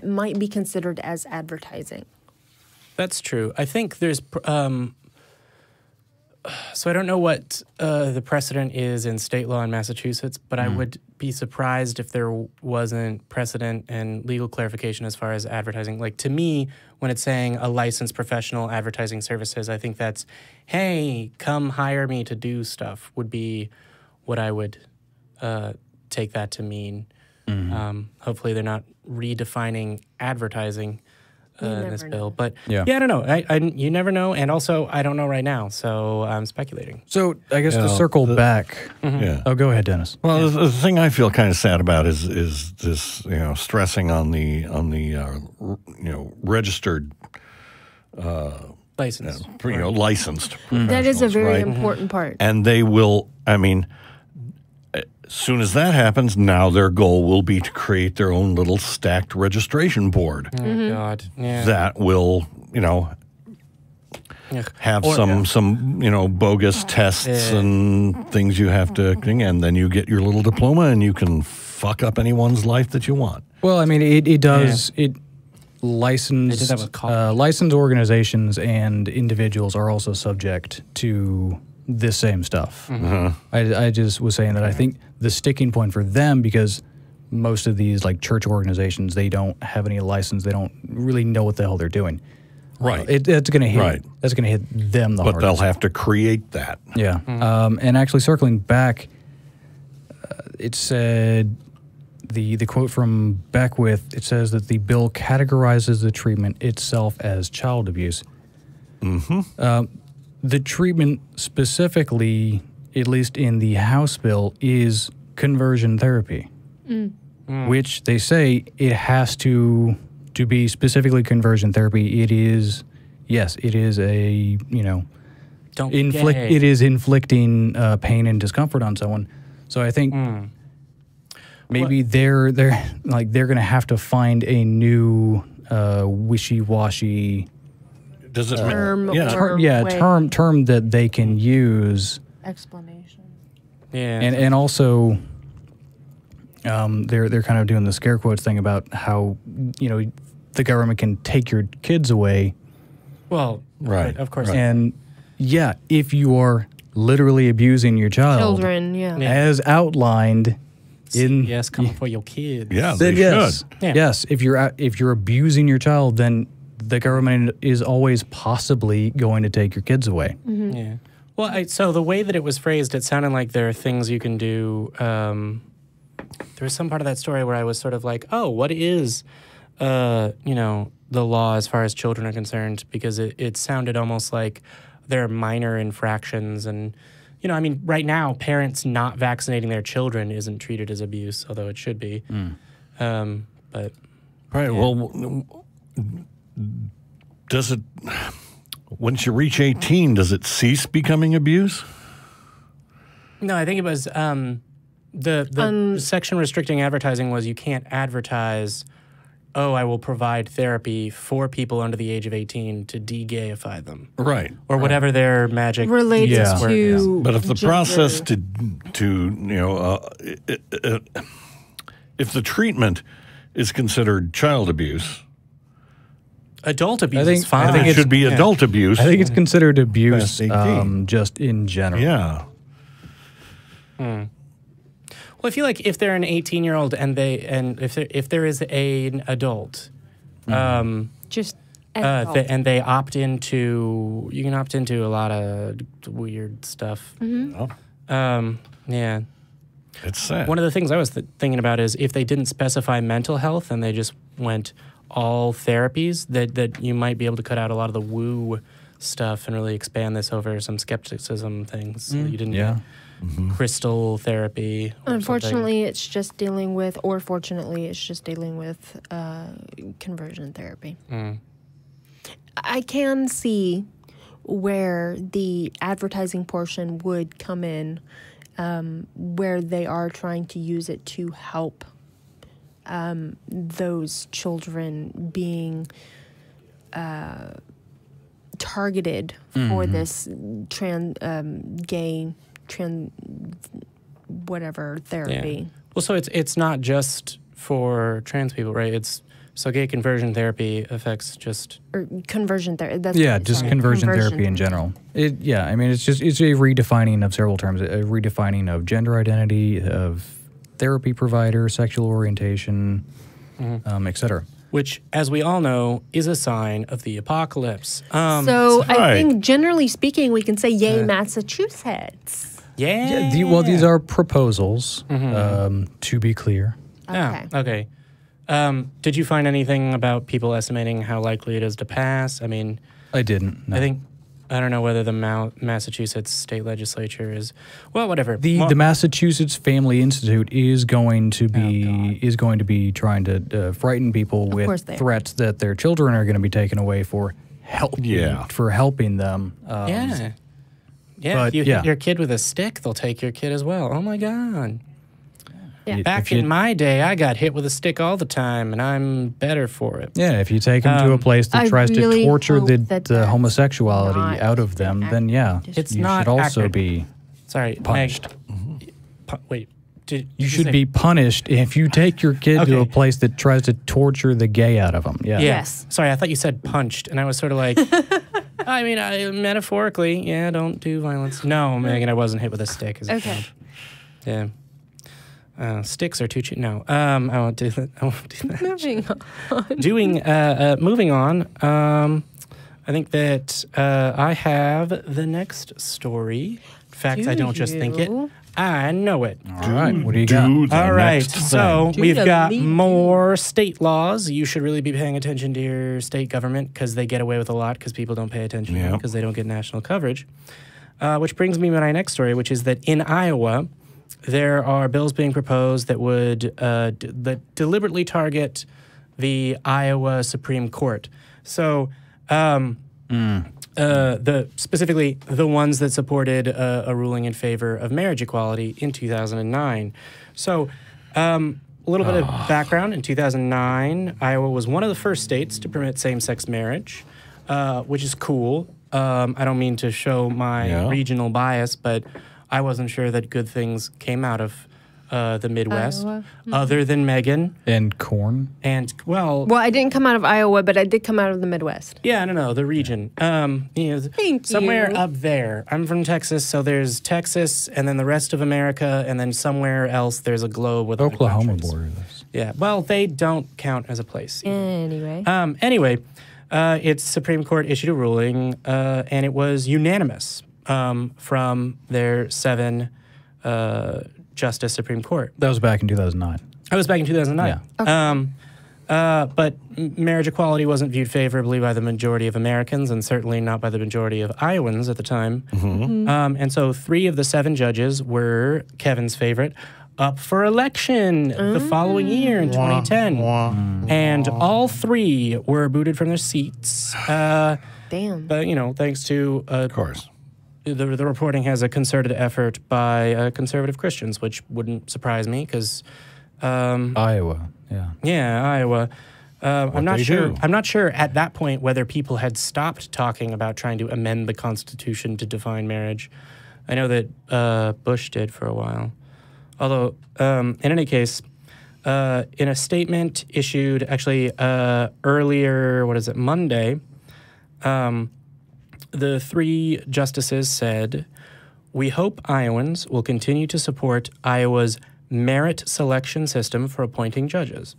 D: might be considered as advertising.
B: That's true. I think there's, so I don't know what the precedent is in state law in Massachusetts, but I would be surprised if there wasn't precedent and legal clarification as far as advertising. Like to me, when it's saying a licensed professional advertising services, I think that's, hey, come hire me to do stuff would be what I would take that to mean. Hopefully they're not redefining advertising in this bill. But I don't know. You never know. And also, I don't know right now. So I'm speculating.
C: So I guess to circle back. Oh, go ahead, Dennis.
A: Well, the thing I feel kind of sad about is this, stressing on the registered,
B: License.
A: licensed.
D: That is a
A: professionals,
D: very
A: right?
D: important part.
A: And they will. As soon as that happens, now their goal will be to create their own little stacked registration board
B: Oh, God. Yeah.
A: that will, have some bogus tests and things you have to, and then you get your little diploma and you can fuck up anyone's life that you want.
C: Well, I mean, it does. It licensed
B: They did that with college.
C: licensed organizations and individuals are also subject to this same stuff. I just was saying that I think the sticking point for them, because most of these like church organizations, they don't have any license. They don't really know what the hell they're doing.
A: Right.
C: It's going to hit. That's going to hit them the hardest.
A: But they'll have to create that.
C: Yeah. And actually, circling back, it said the quote from Beckwith. It says that the bill categorizes the treatment itself as child abuse. The treatment specifically, at least in the House bill, is conversion therapy. Which they say it has to be specifically conversion therapy. It is, yes, it is a,
B: Don't
C: it is inflicting pain and discomfort on someone. So I think maybe they're going to have to find a new wishy-washy
D: term
C: term that they can use.
D: Explanation.
B: Yeah.
C: And also they're kind of doing the scare quotes thing about how the government can take your kids away.
B: Well,
A: right,
B: of course.
A: Right.
C: And yeah, if you are literally abusing your child, as outlined in
B: yes, come for your kids.
A: Yeah,
C: then
A: they
C: yes,
A: should.
B: Yeah.
C: yes. If you're abusing your child, then the government is always possibly going to take your kids away.
B: Yeah. Well, so the way that it was phrased, it sounded like there are things you can do. There was some part of that story where I was sort of like, oh, what is, the law as far as children are concerned? Because it sounded almost like there are minor infractions. And, right now, parents not vaccinating their children isn't treated as abuse, although it should be. But
A: Right.
B: Yeah.
A: Well, does it, once you reach 18, does it cease becoming abuse?
B: no, I think it was the section restricting advertising was you can't advertise, oh, I will provide therapy for people under the age of 18 to de-gayify them.
A: Right.
B: Or whatever their magic
D: Related
C: Yeah.
D: to
A: But if the
D: gender.
A: process if the treatment is considered child abuse,
B: Adult abuse
C: I think-
B: is fine.
C: I think
A: it
C: it's-
A: should be adult abuse.
C: I think it's considered abuse
A: Past 18.
C: just in general.
A: Yeah.
B: Well, I feel like if they're an 18-year-old and if there is an adult,
D: just
B: and they opt into, you can opt into a lot of weird stuff.
A: Oh,
B: Yeah.
A: it's sad.
B: One of the things I was thinking about is if they didn't specify mental health and they just went all therapies, that you might be able to cut out a lot of the woo stuff and really expand this over some skepticism things. So you didn't
C: Yeah.
B: get crystal therapy. Or
D: Unfortunately, it's just dealing with, or fortunately, it's just dealing with conversion therapy. I can see where the advertising portion would come in, where they are trying to use it to help those children being targeted for this gay whatever therapy.
B: Yeah. Well, so it's not just for trans people, right? So gay conversion therapy affects just
D: Or conversion therapy.
C: Just conversion therapy in general. It's a redefining of several terms, a redefining of gender identity, of therapy provider, sexual orientation, etc.
B: which, as we all know, is a sign of the apocalypse.
D: So I
A: Right.
D: think, generally speaking, we can say, yay, Massachusetts.
B: yeah.
C: These are proposals, to be clear.
D: Okay.
B: Oh, okay. Did you find anything about people estimating how likely it is to pass? I mean,
C: I didn't. No.
B: I don't know whether the Massachusetts state legislature is, well, whatever.
C: The Massachusetts Family Institute is going to be trying to frighten people
D: course
C: with
D: they are.
C: threats that their children are going to be taken away for helping them.
B: Yeah.
C: but
B: If you
C: yeah.
B: hit your kid with a stick, they'll take your kid as well. Oh my God.
D: Yeah.
B: Back in my day, I got hit with a stick all the time, and I'm better for it.
C: Yeah, if you take them to a place that
D: I
C: tries
D: really
C: to torture
D: hope
C: the
D: that that's
C: homosexuality
D: not
C: out of them, then yeah,
B: It's
C: you
B: not
C: should also
B: accurate.
C: be
B: Sorry,
C: punished.
B: Wait. Did
C: You
B: say-
C: should be punished if you take your kid to a
B: Okay.
C: place that tries to torture the gay out of them. Yeah.
B: Yeah.
D: Yes.
B: Sorry, I thought you said punched, and I was sort of like, I mean, metaphorically, yeah, don't do violence. No, Megan, I wasn't hit with a stick as a child. Yeah. Sticks are too cheap. No, I won't do that. I won't do that. Moving on. I think that I have the next story. In fact, I don't just think it. I know it.
C: All right, what do you got?
B: All right, so we've got more state laws. You should really be paying attention to your state government because they get away with a lot because people don't pay attention because they don't get national coverage. Which brings me to my next story, which is that in Iowa, there are bills being proposed that would that deliberately target the Iowa Supreme Court. So, specifically the ones that supported a ruling in favor of marriage equality in 2009. So, a little bit of background. In 2009, Iowa was one of the first states to permit same-sex marriage, which is cool. I don't mean to show my regional bias, but I wasn't sure that good things came out of the Midwest, other than Megan.
C: And corn.
B: And, well,
D: I didn't come out of Iowa, but I did come out of the Midwest.
B: Yeah, no, the region. Somewhere up there. I'm from Texas, so there's Texas, and then the rest of America, and then somewhere else there's a globe with
C: Oklahoma border.
B: Yeah, well, they don't count as a place.
D: Anyway.
B: Its Supreme Court issued a ruling, and it was unanimous from their 7 Justice Supreme Court.
C: That was back in 2009.
B: That was back in 2009.
C: Yeah.
B: Okay. But marriage equality wasn't viewed favorably by the majority of Americans, and certainly not by the majority of Iowans at the time. And so 3 of the 7 judges were Kevin's favorite, up for election the following year in 2010. And all 3 were booted from their seats.
D: Damn.
B: But, thanks to...
A: Of course.
B: The reporting has a concerted effort by conservative Christians, which wouldn't surprise me because...
C: Iowa, yeah.
B: Yeah, Iowa. I'm not sure. I'm not sure at that point whether people had stopped talking about trying to amend the Constitution to define marriage. I know that Bush did for a while. Although, in any case, in a statement issued actually earlier, Monday, the 3 justices said, "We hope Iowans will continue to support Iowa's merit selection system for appointing judges.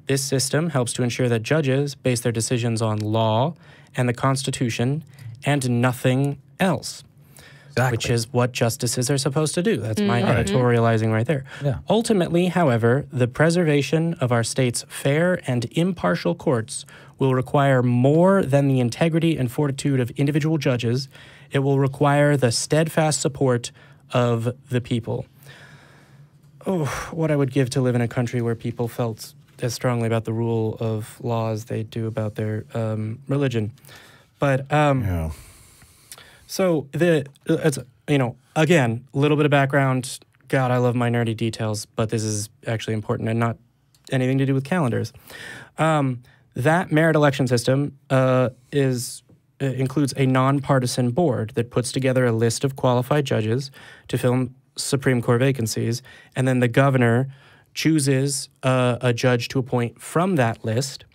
B: This system helps to ensure that judges base their decisions on law and the Constitution and nothing else." Exactly. Which is what justices are supposed to do. That's my editorializing right there. Yeah. Ultimately, however, the preservation of our state's fair and impartial courts will require more than the integrity and fortitude of individual judges. It will require the steadfast support of the people. Oh, what I would give to live in a country where people felt as strongly about the rule of law as they do about their religion. But so it's again, a little bit of background. God, I love my nerdy details, but this is actually important and not anything to do with calendars. That merit election system includes a nonpartisan board that puts together a list of qualified judges to fill Supreme Court vacancies, and then the governor chooses a judge to appoint from that list,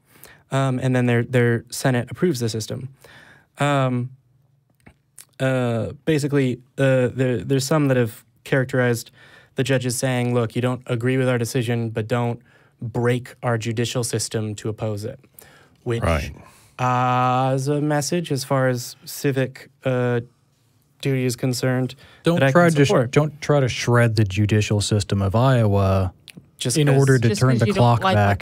B: and then their Senate approves the system. Basically, there's some that have characterized the judges saying, look, you don't agree with our decision, but don't break our judicial system to oppose it. Which, as a message, as far as civic duty is concerned,
C: don't try to shred the judicial system of Iowa just in order to turn the clock back.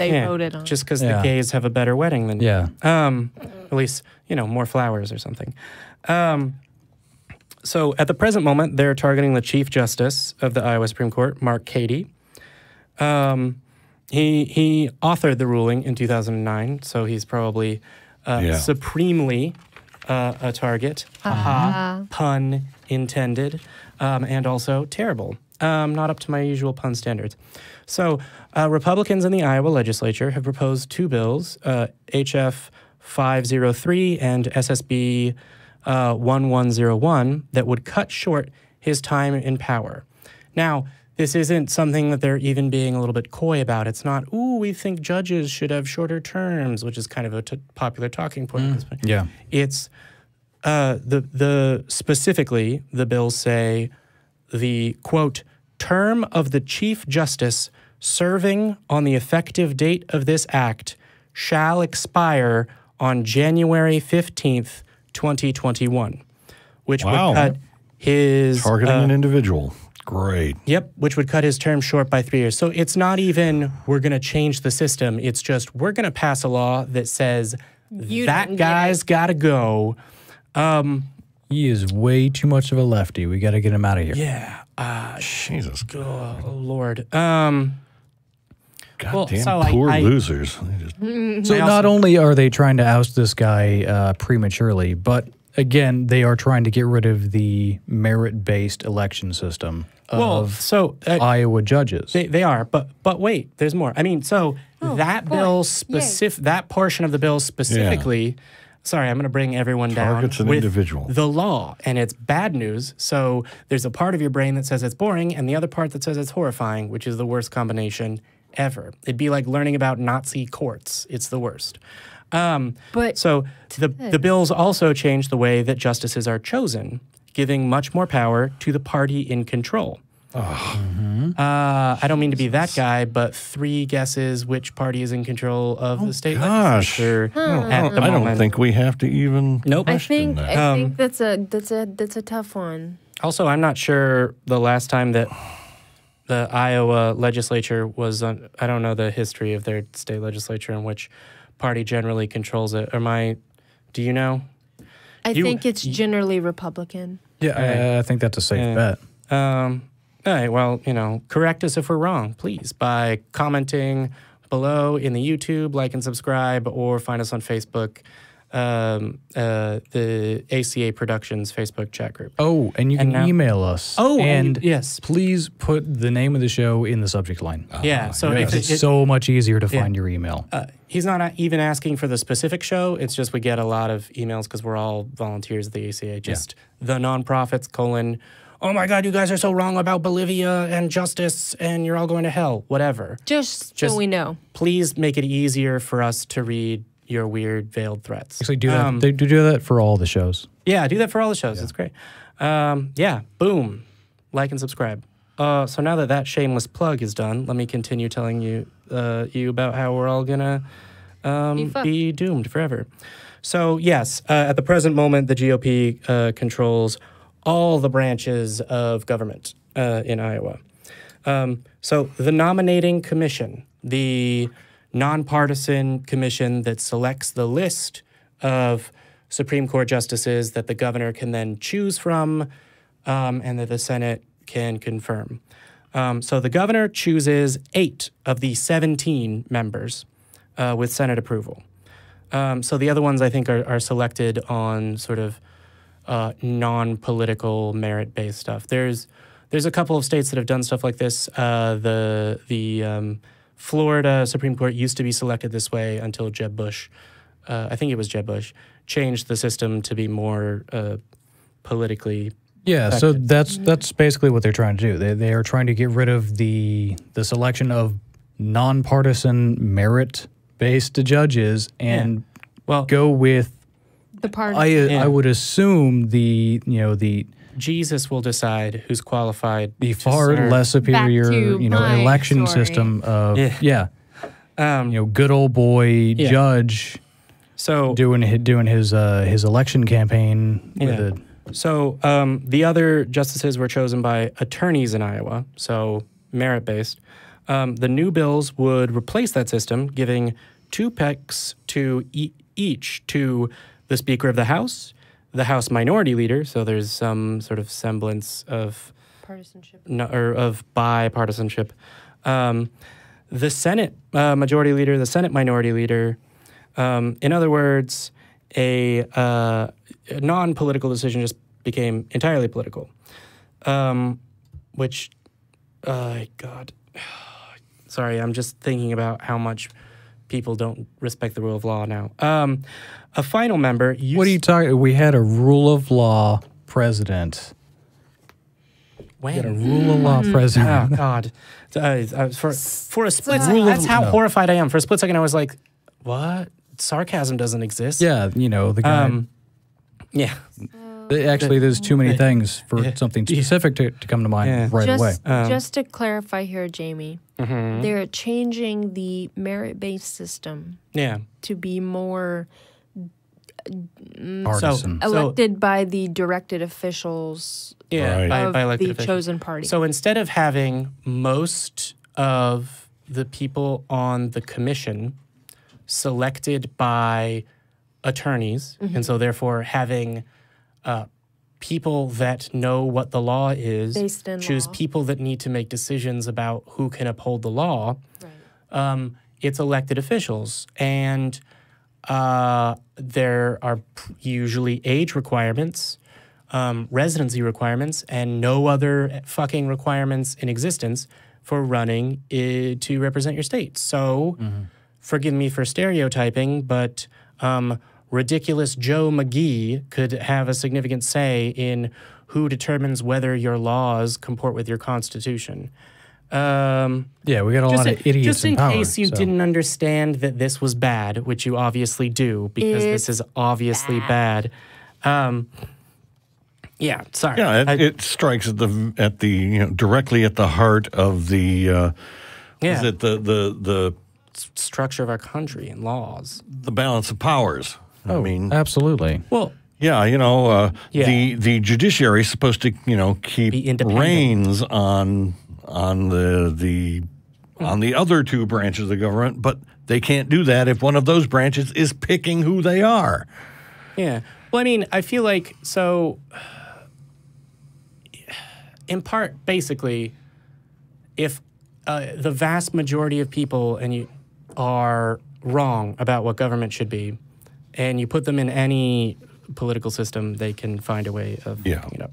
B: Just because the gays have a better wedding than you. At least, more flowers or something. So at the present moment, they're targeting the Chief Justice of the Iowa Supreme Court, Mark Cady. He authored the ruling in 2009, so he's probably supremely a target. Pun intended. And also terrible. Not up to my usual pun standards. So Republicans in the Iowa legislature have proposed 2 bills, HF 503 and SSB 1101, that would cut short his time in power. Now, this isn't something that they're even being a little bit coy about. It's not, we think judges should have shorter terms, which is kind of a popular talking point at this point. Yeah. It's, specifically, the bills say the, quote, term of the Chief Justice serving on the effective date of this act shall expire on January 15th, 2021, which would cut his...
A: Targeting an individual. Great.
B: Yep, which would cut his term short by 3 years. So it's not even we're going to change the system. It's just we're going to pass a law that says that guy's got to go.
C: He is way too much of a lefty. We got to get him out of here.
B: Yeah.
A: Jesus.
B: Oh, Lord.
A: Goddamn poor losers.
C: So not only are they trying to oust this guy prematurely, but again, they are trying to get rid of the merit-based election system of Iowa judges.
B: They are, but wait, there's more. I mean, so that bill that portion of the bill specifically. Sorry, I'm going to bring everyone
A: Targets
B: down
A: an
B: with
A: individual.
B: the law, and it's bad news. So there's a part of your brain that says it's boring, and the other part that says it's horrifying, which is the worst combination ever. It'd be like learning about Nazi courts. It's the worst.
D: But
B: so the bills also change the way that justices are chosen, giving much more power to the party in control. I don't mean to be that guy, but 3 guesses which party is in control of the state legislature at the moment.
A: I don't think we have to even.
B: Nope.
D: I think that's a tough one.
B: Also, I'm not sure the last time that the Iowa legislature was on. I don't know the history of their state legislature and which party generally controls it. Do you know?
D: I think it's generally Republican.
C: Yeah, I think that's a safe bet.
B: All right, well, correct us if we're wrong, please, by commenting below in the YouTube, like and subscribe, or find us on Facebook, the ACA Productions Facebook chat group.
C: Oh, and you can email us.
B: Oh,
C: and
B: yes.
C: Please put the name of the show in the subject line.
B: Yeah, so
C: it's so much easier to find your email.
B: He's not even asking for the specific show. It's just we get a lot of emails because we're all volunteers at the ACA. Just TheNonProphets : oh my God, you guys are so wrong about Bolivia and justice, and you're all going to hell. Whatever.
D: Just so we know.
B: Please make it easier for us to read your weird veiled threats.
C: Actually, do that. They do that for all the shows.
B: Yeah, do that for all the shows. It's great. Boom. Like and subscribe. So now that shameless plug is done, let me continue telling you about how we're all gonna be doomed forever. So yes, at the present moment, the GOP controls all the branches of government in Iowa. So the nominating commission, the nonpartisan commission that selects the list of Supreme Court justices that the governor can then choose from and that the Senate can confirm. So the governor chooses 8 of the 17 members with Senate approval. So the other ones I think are selected on sort of non-political merit-based stuff. There's a couple of states that have done stuff like this. The Florida Supreme Court used to be selected this way until Jeb Bush, I think it was Jeb Bush, changed the system to be more politically
C: effective. So that's basically what they're trying to do. They are trying to get rid of the selection of nonpartisan merit-based judges and go with
D: the party.
C: I would assume the
B: Jesus will decide who's qualified.
C: The far less superior election system of good old boy judge.
B: So
C: doing his election campaign with
B: So the other justices were chosen by attorneys in Iowa, so merit-based. The new bills would replace that system, giving 2 pecks to each to the Speaker of the House Minority Leader, so there's some sort of semblance of
D: partisanship,
B: or of bipartisanship. The Senate Majority Leader, the Senate Minority Leader. In other words, a non-political decision just became entirely political, which, God, sorry, I'm just thinking about how much people don't respect the rule of law now. A final member.
C: What are you talking? We had a rule of law president.
B: When?
C: We had a rule of law president.
B: Oh God! For a split second, that's how horrified I am. For a split second, I was like, "What? Sarcasm doesn't exist."
C: Yeah, the guy.
B: Yeah.
C: Actually, there's too many things for something specific to come to mind right away.
D: Just to clarify here, Jamie, they're changing the merit-based system to be more
C: Partisan.
D: elected by the directed officials
B: by
D: of
B: elected
D: the
B: officials.
D: chosen party.
B: So instead of having most of the people on the commission selected by attorneys, and so therefore having people that know what the law is
D: Based in
B: choose
D: law.
B: people that need to make decisions about who can uphold the law, it's elected officials. And there are usually age requirements, residency requirements, and no other fucking requirements in existence for running to represent your state. So, forgive me for stereotyping, but ridiculous Joe McGee could have a significant say in who determines whether your laws comport with your constitution.
C: We got a lot of idiots
B: just in
C: power,
B: case you didn't understand that this was bad, which you obviously do, because this is obviously bad. Sorry.
A: Yeah, it strikes at the directly at the heart of the is it the
B: structure of our country and laws,
A: the balance of powers. I mean,
C: absolutely.
B: Well,
A: the judiciary is supposed to keep
B: independent.
A: reins on the other two branches of the government, but they can't do that if one of those branches is picking who they are.
B: Yeah. Well, I mean, I feel like in part, basically, if the vast majority of people are wrong about what government should be, and you put them in any political system, they can find a way of fucking it up.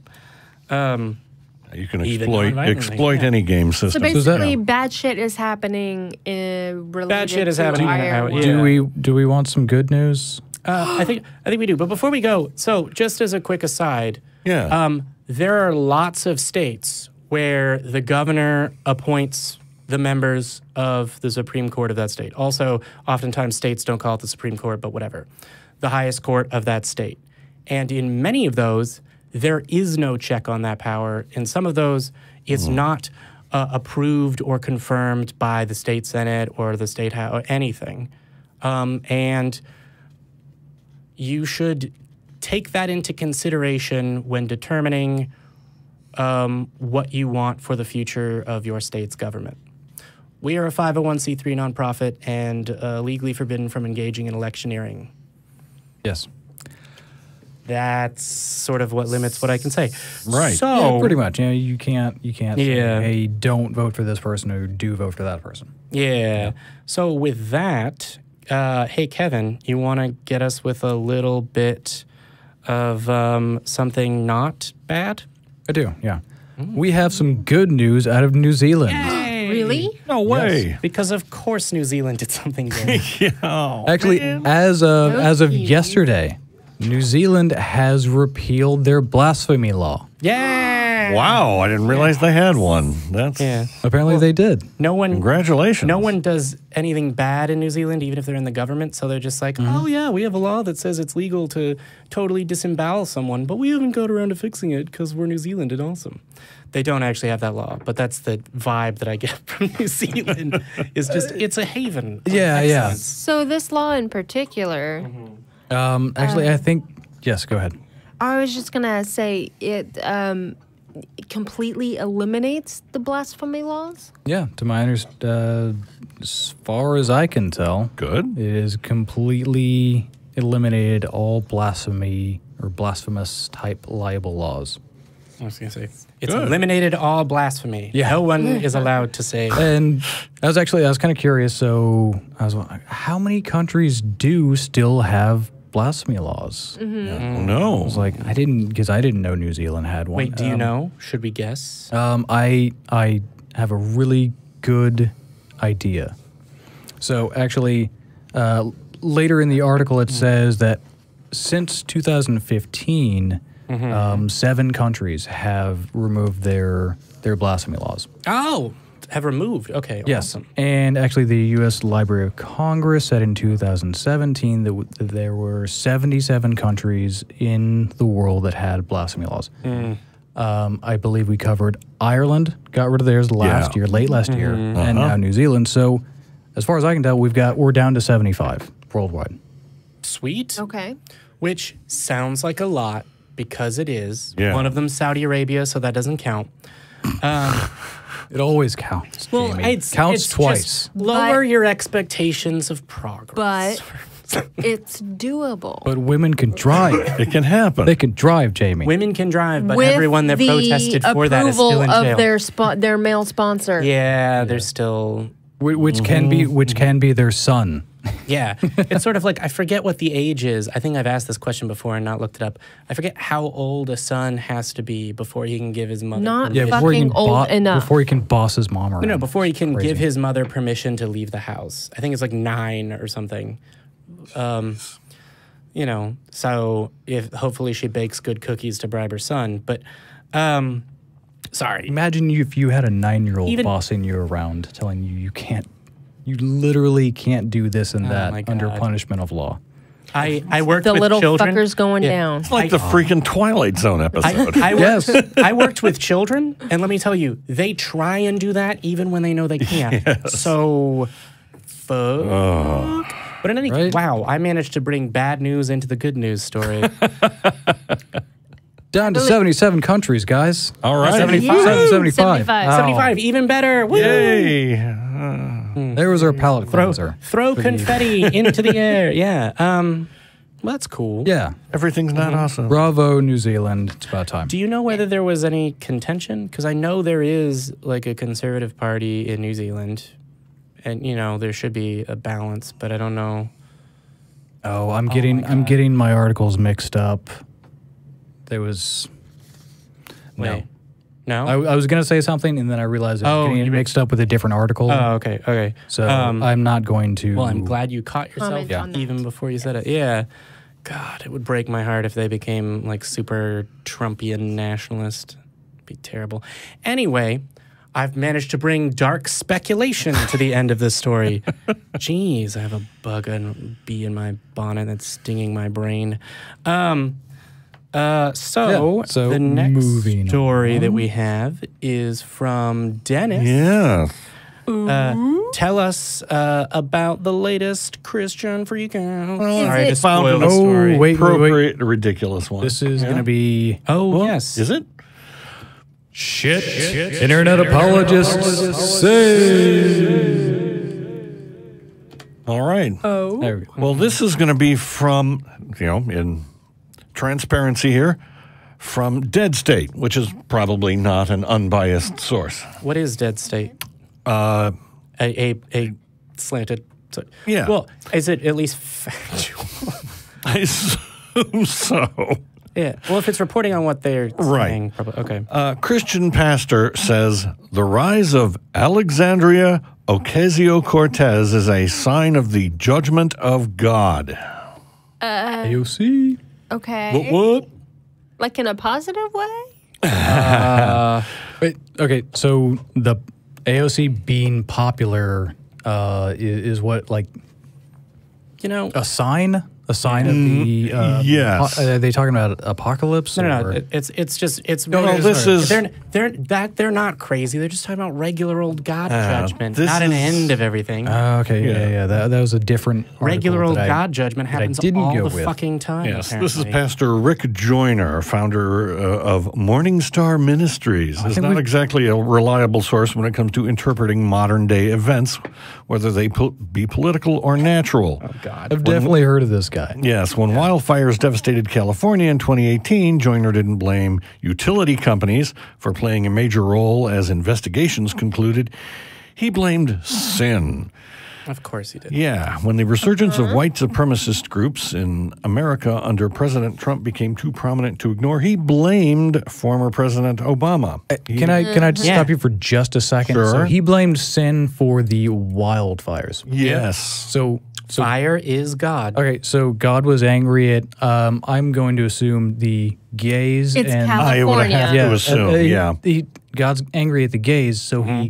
A: You can
B: Even
A: exploit any game system.
D: So basically, bad shit is happening related
B: Bad shit is
D: to
B: happening.
D: higher
C: Do we want some good news?
B: I think we do. But before we go, so just as a quick aside, there are lots of states where the governor appoints the members of the Supreme Court of that state. Also, oftentimes states don't call it the Supreme Court, but whatever. The highest court of that state. And in many of those, there is no check on that power. In some of those, it's not approved or confirmed by the state senate or the state house or anything. And you should take that into consideration when determining what you want for the future of your state's government. We are a 501c3 nonprofit and legally forbidden from engaging in electioneering.
C: Yes.
B: That's sort of what limits what I can say.
A: Right.
B: So
C: Pretty much. You can't say, hey, don't vote for this person or do vote for that person.
B: Yeah. So with that, hey, Kevin, you want to get us with a little bit of something not bad?
C: I do, yeah. We have some good news out of New Zealand.
D: Really?
A: No way.
B: Because of course New Zealand did something good.
C: Actually, as of yesterday, New Zealand has repealed their blasphemy law.
B: Yeah.
A: Wow, I didn't realize they had one.
C: Apparently they did.
A: Congratulations.
B: No one does anything bad in New Zealand, even if they're in the government. So they're just like, oh yeah, we have a law that says it's legal to totally disembowel someone, but we haven't got around to fixing it because we're New Zealand and awesome. They don't actually have that law, but that's the vibe that I get from New Zealand. Is just it's a haven. Of excellence.
D: So this law in particular.
C: Actually, I think yes. Go ahead.
D: I was just gonna say it completely eliminates the blasphemy laws.
C: Yeah, to my understanding, as far as I can tell,
A: Good.
C: It is completely eliminated all blasphemy or blasphemous type libel laws.
B: I was going to say, it's eliminated all blasphemy.
C: Yeah.
B: No one is allowed to say.
C: And I was kind of curious. So I was like, how many countries do still have blasphemy laws?
A: No.
C: I was like, I didn't know New Zealand had one.
B: Wait, do you know? Should we guess?
C: I have a really good idea. So actually, later in the article, it says that since 2015, 7 countries have removed their blasphemy laws.
B: Oh, have removed. Okay,
C: Yes.
B: awesome.
C: And actually, the U.S. Library of Congress said in 2017 that there were 77 countries in the world that had blasphemy laws. I believe we covered Ireland, got rid of theirs last year, late last year, and now New Zealand. So, as far as I can tell, we're down to 75 worldwide.
B: Sweet.
D: Okay.
B: Which sounds like a lot because it is.
A: Yeah.
B: One of them Saudi Arabia, so that doesn't count.
C: It always counts, Jamie.
B: it's
C: counts
B: just
C: twice.
B: lower your expectations of progress.
D: But it's doable.
C: But women can drive.
A: It can happen.
C: They can drive, Jamie.
B: Women can drive, but
D: With
B: everyone that
D: the
B: protested for that is still in
D: approval
B: jail.
D: of their male sponsor.
B: Yeah, they're still.
C: Which can be their son.
B: Yeah, it's sort of like, I forget what the age is. I think I've asked this question before and not looked it up. I forget how old a son has to be before he can give his mother
D: Not
B: permission.
C: before he
D: fucking
C: can
D: old enough.
C: Before he can boss his mom around.
B: No, before he can
C: Crazy.
B: give his mother permission to leave the house. I think it's like 9 or something. You know, so if hopefully she bakes good cookies to bribe her son. But, sorry.
C: Imagine if you had a 9-year-old
B: Even-
C: bossing you around, telling you literally can't do this and
B: my
C: that under
B: God.
C: punishment of law.
B: I worked
D: The
B: with
D: little
B: children.
D: fucker's going down.
A: It's like the freaking Twilight Zone episode.
B: I worked with children, and let me tell you, they try and do that even when they know they can't. So, fuck. But in any case,
C: Right?
B: wow, I managed to bring bad news into the good news story.
C: Down to 77 countries, guys.
A: All right.
C: 75. 75.
D: 75.
C: Oh.
B: 75, even better. Woo!
A: Yay.
C: There was our palate cleanser.
B: Throw confetti into the air. Yeah. Well, that's cool.
C: Yeah.
A: Everything's not awesome.
C: Bravo, New Zealand. It's about time.
B: Do you know whether there was any contention? Because I know there is like a conservative party in New Zealand, and you know there should be a balance, but I don't know.
C: Oh, I'm getting my articles mixed up. There was
B: Wait. No.
C: I was going to say something, and then I realized I was getting it mixed up with a different article.
B: Oh, okay. Okay.
C: So I'm not going to.
B: Well, I'm glad you caught yourself
D: Comment on that.
B: even before you said it. Yeah. God, it would break my heart if they became like super Trumpian nationalist. It'd be terrible. Anyway, I've managed to bring dark speculation to the end of this story. Jeez, I have a bee in my bonnet that's stinging my brain. So the next
C: moving
B: story that we have is from Dennis.
A: Yeah.
B: Tell us about the latest Christian freak out. Sorry
D: it-
B: to spoil the
C: Oh,
B: story.
C: wait.
A: Appropriate, ridiculous one.
C: This is going to be
B: Oh, yes.
A: Is it?
C: shit. Internet apologists say.
A: All right.
C: There we go.
A: Well, this is going to be from, in transparency here, from Dead State, which is probably not an unbiased source.
B: What is dead state? A slanted.
A: Yeah.
B: Well, is it at least factual?
A: I assume so.
B: Yeah. Well, if it's reporting on what they're
A: Right.
B: saying, probably. Okay.
A: A Christian pastor says the rise of Alexandria Ocasio-Cortez is a sign of the judgment of God.
C: AOC.
D: Okay.
A: What?
D: Like in a positive way?
C: Wait, okay, so the AOC being popular is what, like,
B: You know,
C: a sign? A sign of the...
A: yes.
C: Are they talking about apocalypse?
B: no.
C: or-
B: It's just
A: No,
B: really-
A: this is-
B: they're not crazy. They're just talking about regular old God judgment,
A: this
B: not an
A: is-
B: end of everything.
C: Okay, yeah. That was a different
B: Regular old
C: article that I-
B: God judgment
C: that I
B: happens
C: didn't
B: all
C: go
B: the
C: with.
B: fucking time.
A: Yes, this is
B: apparently.
A: Pastor Rick Joyner, founder of Morning Star Ministries. It's
C: think
A: not
C: we-
A: exactly a reliable source when it comes to interpreting modern-day events, whether they be political or natural.
B: God.
C: I've definitely heard of this guy.
A: Yes, when wildfires devastated California in 2018, Joyner didn't blame utility companies for playing a major role as investigations concluded. He blamed sin.
B: Of course he did.
A: Yeah, when the resurgence of white supremacist groups in America under President Trump became too prominent to ignore, he blamed former President Obama.
C: Can I just stop you for just a second?
A: Sure.
C: So he blamed sin for the wildfires.
A: Yes.
C: So
B: Fire is God.
C: okay, so God was angry at I'm going to assume the gays
D: It's
C: and
A: I would
D: California.
A: have to assume, yeah.
C: God's angry at the gays, so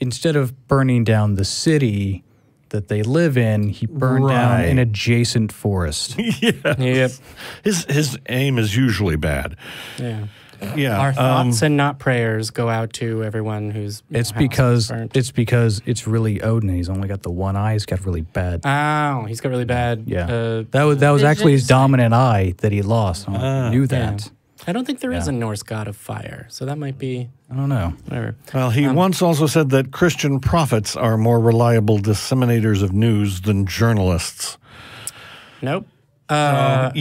C: instead of burning down the city that they live in, he burned down an adjacent forest.
A: Yes.
B: Yep.
A: His aim is usually bad.
B: Yeah.
A: Yeah.
B: Our thoughts and not prayers go out to everyone who's.
C: It's because it's really Odin. He's only got the one eye. He's got really bad.
B: Oh, he's got really bad.
C: Yeah. That was actually his dominant eye that he lost. I knew that.
B: Yeah. I don't think there is a Norse god of fire, so that might be.
C: I don't know.
B: Whatever.
A: Well, he once also said that Christian prophets are more reliable disseminators of news than journalists.
B: Nope.
A: No.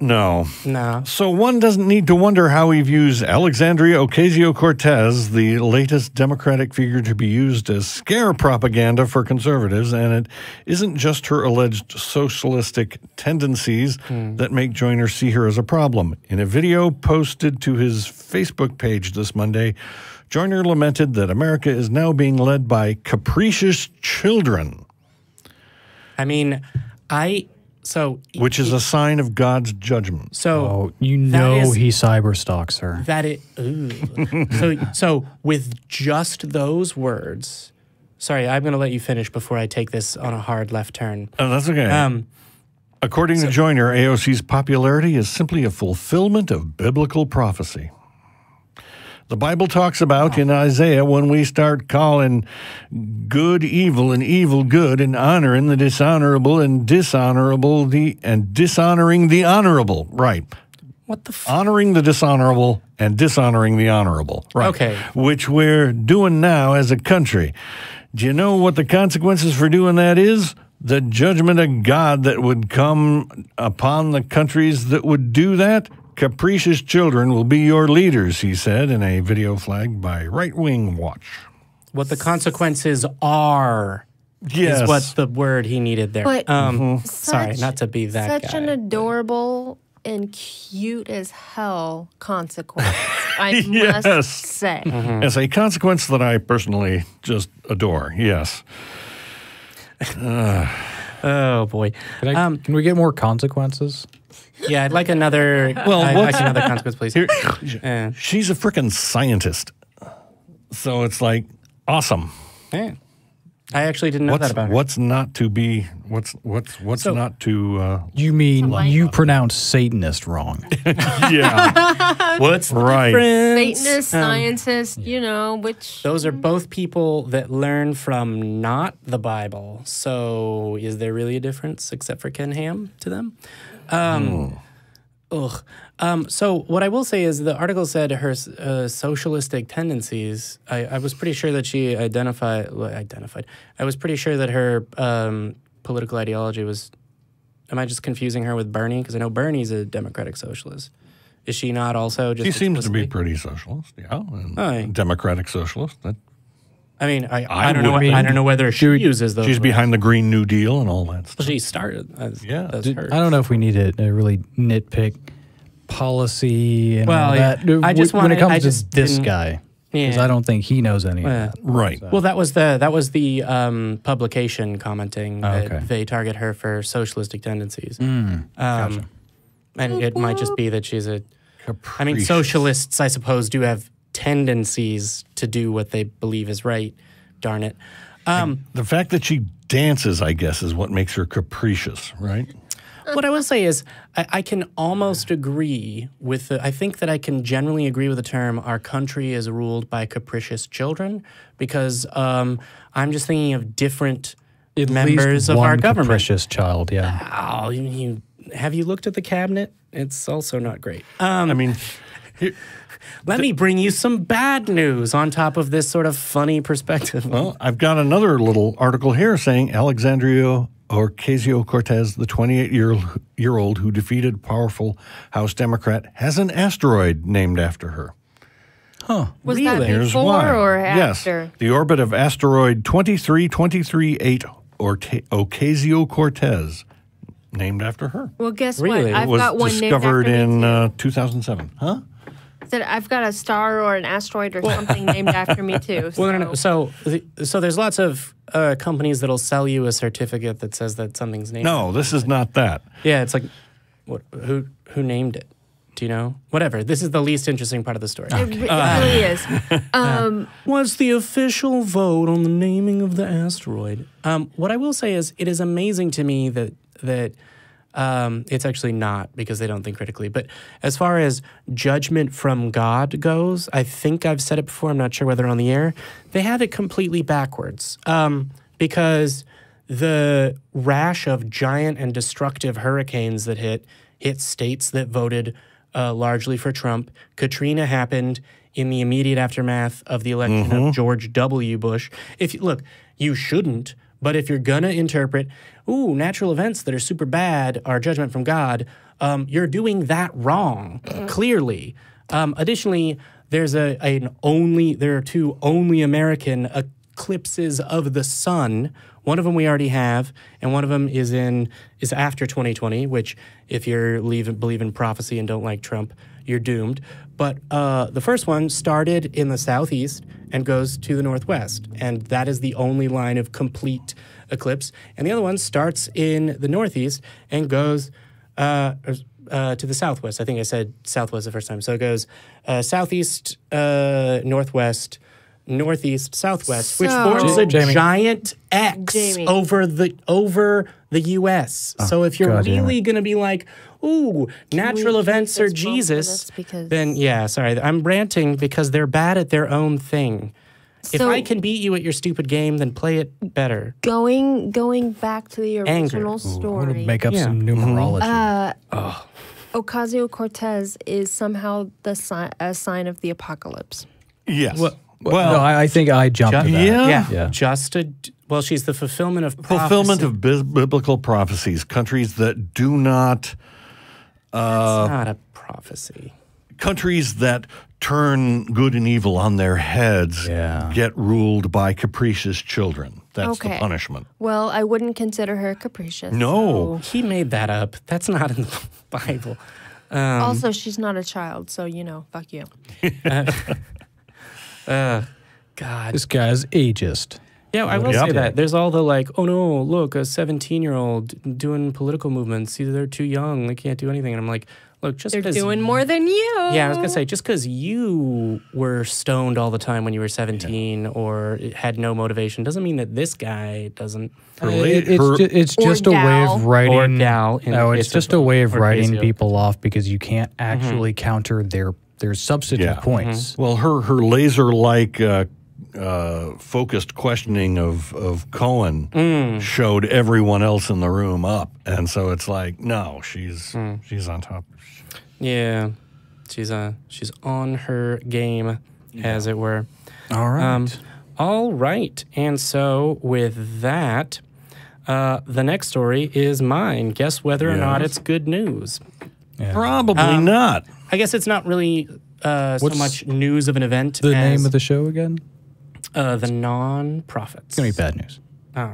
B: No.
A: So one doesn't need to wonder how he views Alexandria Ocasio-Cortez, the latest Democratic figure to be used as scare propaganda for conservatives, and it isn't just her alleged socialistic tendencies that make Joyner see her as a problem. In a video posted to his Facebook page this Monday, Joyner lamented that America is now being led by capricious children.
B: I mean, which
A: is a sign of God's judgment.
B: So
C: he cyberstalks her.
B: So with just those words, sorry, I'm going to let you finish before I take this on a hard left turn.
A: Oh, that's okay. According to Joyner, AOC's popularity is simply a fulfillment of biblical prophecy. The Bible talks about in Isaiah when we start calling good evil and evil good and honoring the dishonorable and dishonoring the honorable. Right.
B: What the
A: honoring the dishonorable and dishonoring the honorable. Right.
B: Okay.
A: Which we're doing now as a country. Do you know what the consequences for doing that is? The judgment of God that would come upon the countries that would do that. Capricious children will be your leaders, he said in a video flagged by Right Wing Watch.
B: What the consequences are is what the word he needed there.
D: But
B: sorry, not to be that
D: such
B: guy.
D: an adorable and cute as hell consequence, I must say.
A: As a consequence that I personally just adore, yes.
B: Oh, boy.
C: Can we get more consequences?
B: Yeah, I'd like another. I'd like another consequence, please.
A: She's a freaking scientist, so it's like awesome.
B: Yeah. I actually didn't know that about her.
A: What's not to be? What's not to?
C: You mean you pronounce Satanist wrong?
A: Yeah.
B: What's the
A: right?
B: difference?
D: Satanist, scientist, which
B: those are both people that learn from not the Bible. So, is there really a difference, except for Ken Ham, to them? So what I will say is the article said her socialistic tendencies. I was pretty sure that she identified. I was pretty sure that her political ideology was. Am I just confusing her with Bernie? Because I know Bernie's a democratic socialist. Is she not also just?
A: She seems to be pretty socialist, democratic socialist.
B: I mean, I don't know. I don't know whether she uses those.
A: She's behind the Green New Deal and all that stuff.
B: Well, she started. That's her.
C: I don't know if we need to really nitpick policy and all that. When it comes to this guy, because I don't think he knows any of that.
A: Right.
B: Well, that was the publication commenting that they target her for socialistic tendencies.
A: Gotcha.
B: And it might just be that she's a.
A: Capricious.
B: I mean, socialists, I suppose, do have tendencies to do what they believe is right. Darn it.
A: The fact that she dances, I guess, is what makes her capricious, right?
B: What I will say is I can almost agree with I think that I can generally agree with the term our country is ruled by capricious children because I'm just thinking of different members of our government.
C: Capricious child, yeah.
B: Oh, have you looked at the cabinet? It's also not great.
A: I mean...
B: Let me bring you some bad news on top of this sort of funny perspective.
A: Well, I've got another little article here saying Alexandria Ocasio-Cortez, the 28-year-old who defeated powerful House Democrat, has an asteroid named after her.
C: Huh.
D: Was
B: really?
D: that
A: Here's
D: before
A: why.
D: or after?
A: Yes, the orbit of asteroid 23238 Ocasio-Cortez, named after her.
D: Well, guess
B: Really?
D: what? I've
A: It was
D: got one
A: discovered
D: named after me
A: in 2007. Huh?
D: Said I've got a star or an asteroid or something named after me too.
B: Well, no. So there's lots of companies that'll sell you a certificate that says that something's named.
A: No, this is not that.
B: Yeah, it's like, what? Who named it? Do you know? Whatever. This is the least interesting part of the story.
D: It really is.
B: Was the official vote on the naming of the asteroid. What I will say is it is amazing to me that it's actually not, because they don't think critically. But as far as judgment from God goes, I think I've said it before, I'm not sure whether on the air, they have it completely backwards. Because the rash of giant and destructive hurricanes that hit states that voted largely for Trump. Katrina happened in the immediate aftermath of the election of George W. Bush. Look, you shouldn't, but if you're gonna interpret, natural events that are super bad are judgment from God, you're doing that wrong, clearly. Additionally, there are two only American eclipses of the sun. One of them we already have, and one of them is after 2020, which if you believe in prophecy and don't like Trump, you're doomed. But the first one started in the southeast and goes to the northwest, and that is the only line of complete eclipse. And the other one starts in the northeast and goes to the southwest. I think I said southwest the first time. So it goes southeast, northwest, northeast, southwest, which forms a giant X over the U.S. So if you're really going to be like, natural events are Jesus, then sorry, I'm ranting because they're bad at their own thing. If I can beat you at your stupid game, then play it better.
D: Going back to the original story.
C: I'm gonna make up some numerology.
D: Ocasio-Cortez is somehow a sign of the apocalypse.
A: Yes.
C: Well, no, I think I jumped to that.
B: Yeah. She's the fulfillment of prophecy.
A: Fulfillment of biblical prophecies. Countries that do not...
B: That's not a prophecy.
A: Countries that turn good and evil on their heads get ruled by capricious children. That's the punishment.
D: Well, I wouldn't consider her capricious.
A: No.
B: He made that up. That's not in the Bible.
D: Also, she's not a child, so, fuck you.
B: God.
C: This guy's ageist.
B: Yeah, I will say that. There's all the oh no, look, a 17-year-old doing political movements. Either they're too young, they can't do anything. And I'm like, look, just because...
D: They're doing more than you.
B: Yeah, I was going to say, just because you were stoned all the time when you were 17 or had no motivation doesn't mean that this guy doesn't.
C: It's just a way of writing...
B: Or gal.
C: It's just a way of writing people off because you can't actually counter their substantive points.
A: Well, her laser-like focused questioning of Cohen showed everyone else in the room up, and so it's like, no, she's on top.
B: Yeah, she's on her game, as it were.
C: All right.
B: All right, and so with that, the next story is mine. Guess whether or not it's good news.
C: Yeah.
A: Probably not.
B: I guess it's not really so much news of an event.
C: The name of the show again?
B: The Non-Prophets.
C: It's going to be bad news.
B: Oh,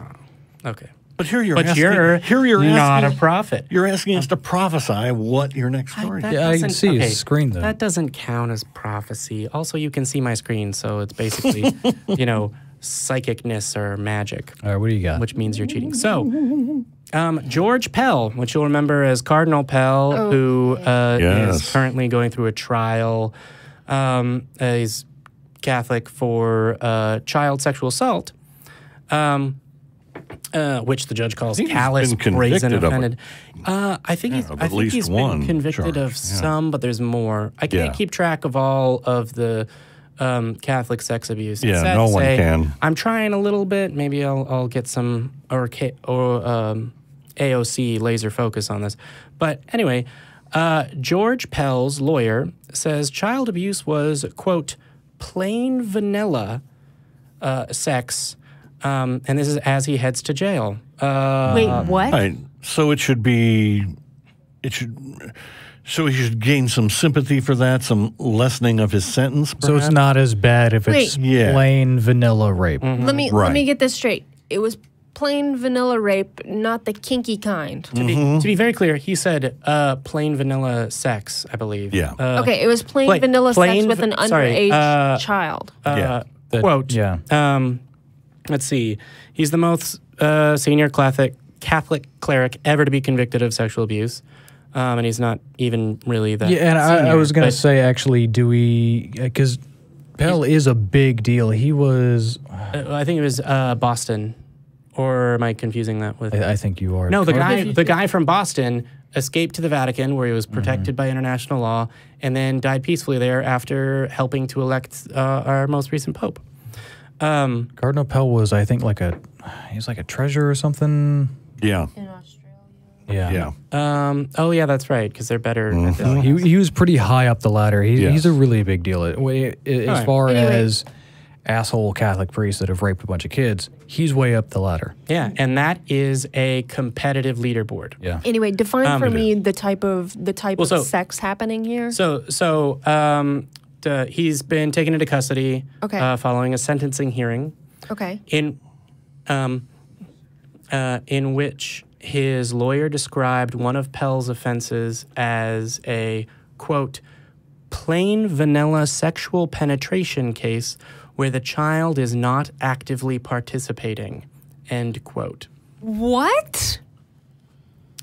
B: okay.
A: But you're
B: not a prophet.
A: You're asking us to prophesy what your next story is.
C: Yeah, I can see his screen, though.
B: That doesn't count as prophecy. Also, you can see my screen, so it's basically, psychicness or magic.
C: All right, what do you got?
B: Which means you're cheating. So, George Pell, which you'll remember as Cardinal Pell, who is currently going through a trial. He's Catholic for child sexual assault, which the judge calls callous, brazen, offended. I think he's been convicted of some, but there's more. I can't keep track of all of the Catholic sex abuse.
A: Yeah, no one can.
B: I'm trying a little bit. Maybe I'll get some AOC laser focus on this. But anyway, George Pell's lawyer says child abuse was, quote, plain vanilla sex, and this is as he heads to jail.
D: Wait, what?
A: Right. So he should gain some sympathy for that, some lessening of his sentence, perhaps?
C: So it's not as bad if it's plain vanilla rape.
D: Mm-hmm. Let me get this straight. It was plain vanilla rape, not the kinky kind.
B: To be very clear, he said plain vanilla sex, I believe.
A: Yeah.
D: Okay, it was plain vanilla sex with an underage child.
B: Quote.
C: Yeah.
B: Let's see. He's the most senior Catholic cleric ever to be convicted of sexual abuse. and he's not even really that.
C: Yeah, and I
B: senior,
C: was going to
B: but-
C: say, actually, do we, because Pell is a big deal. He was,
B: I think it was Boston, or am I confusing that with?
C: I think you are.
B: No, the guy from Boston escaped to the Vatican, where he was protected by international law, and then died peacefully there after helping to elect our most recent pope.
C: Cardinal Pell was, I think, he was like a treasurer or something.
A: Yeah.
D: In Australia.
C: Yeah.
A: Yeah.
B: Oh yeah, that's right, because they're better. At this.
C: He was pretty high up the ladder.
A: Yes.
C: He's a really big deal. As
B: right.
C: far
D: Anyway.
C: as asshole Catholic priests that have raped a bunch of kids, he's way up the ladder.
B: Yeah, and that is a competitive leaderboard.
C: Yeah.
D: Anyway, define for
B: it
D: me the type of
B: so-
D: sex happening here.
B: So he's been taken into custody
D: Okay.
B: following a sentencing hearing
D: Okay.
B: in which his lawyer described one of Pell's offenses as a, quote, plain vanilla sexual penetration case where the child is not actively participating, end quote.
D: What?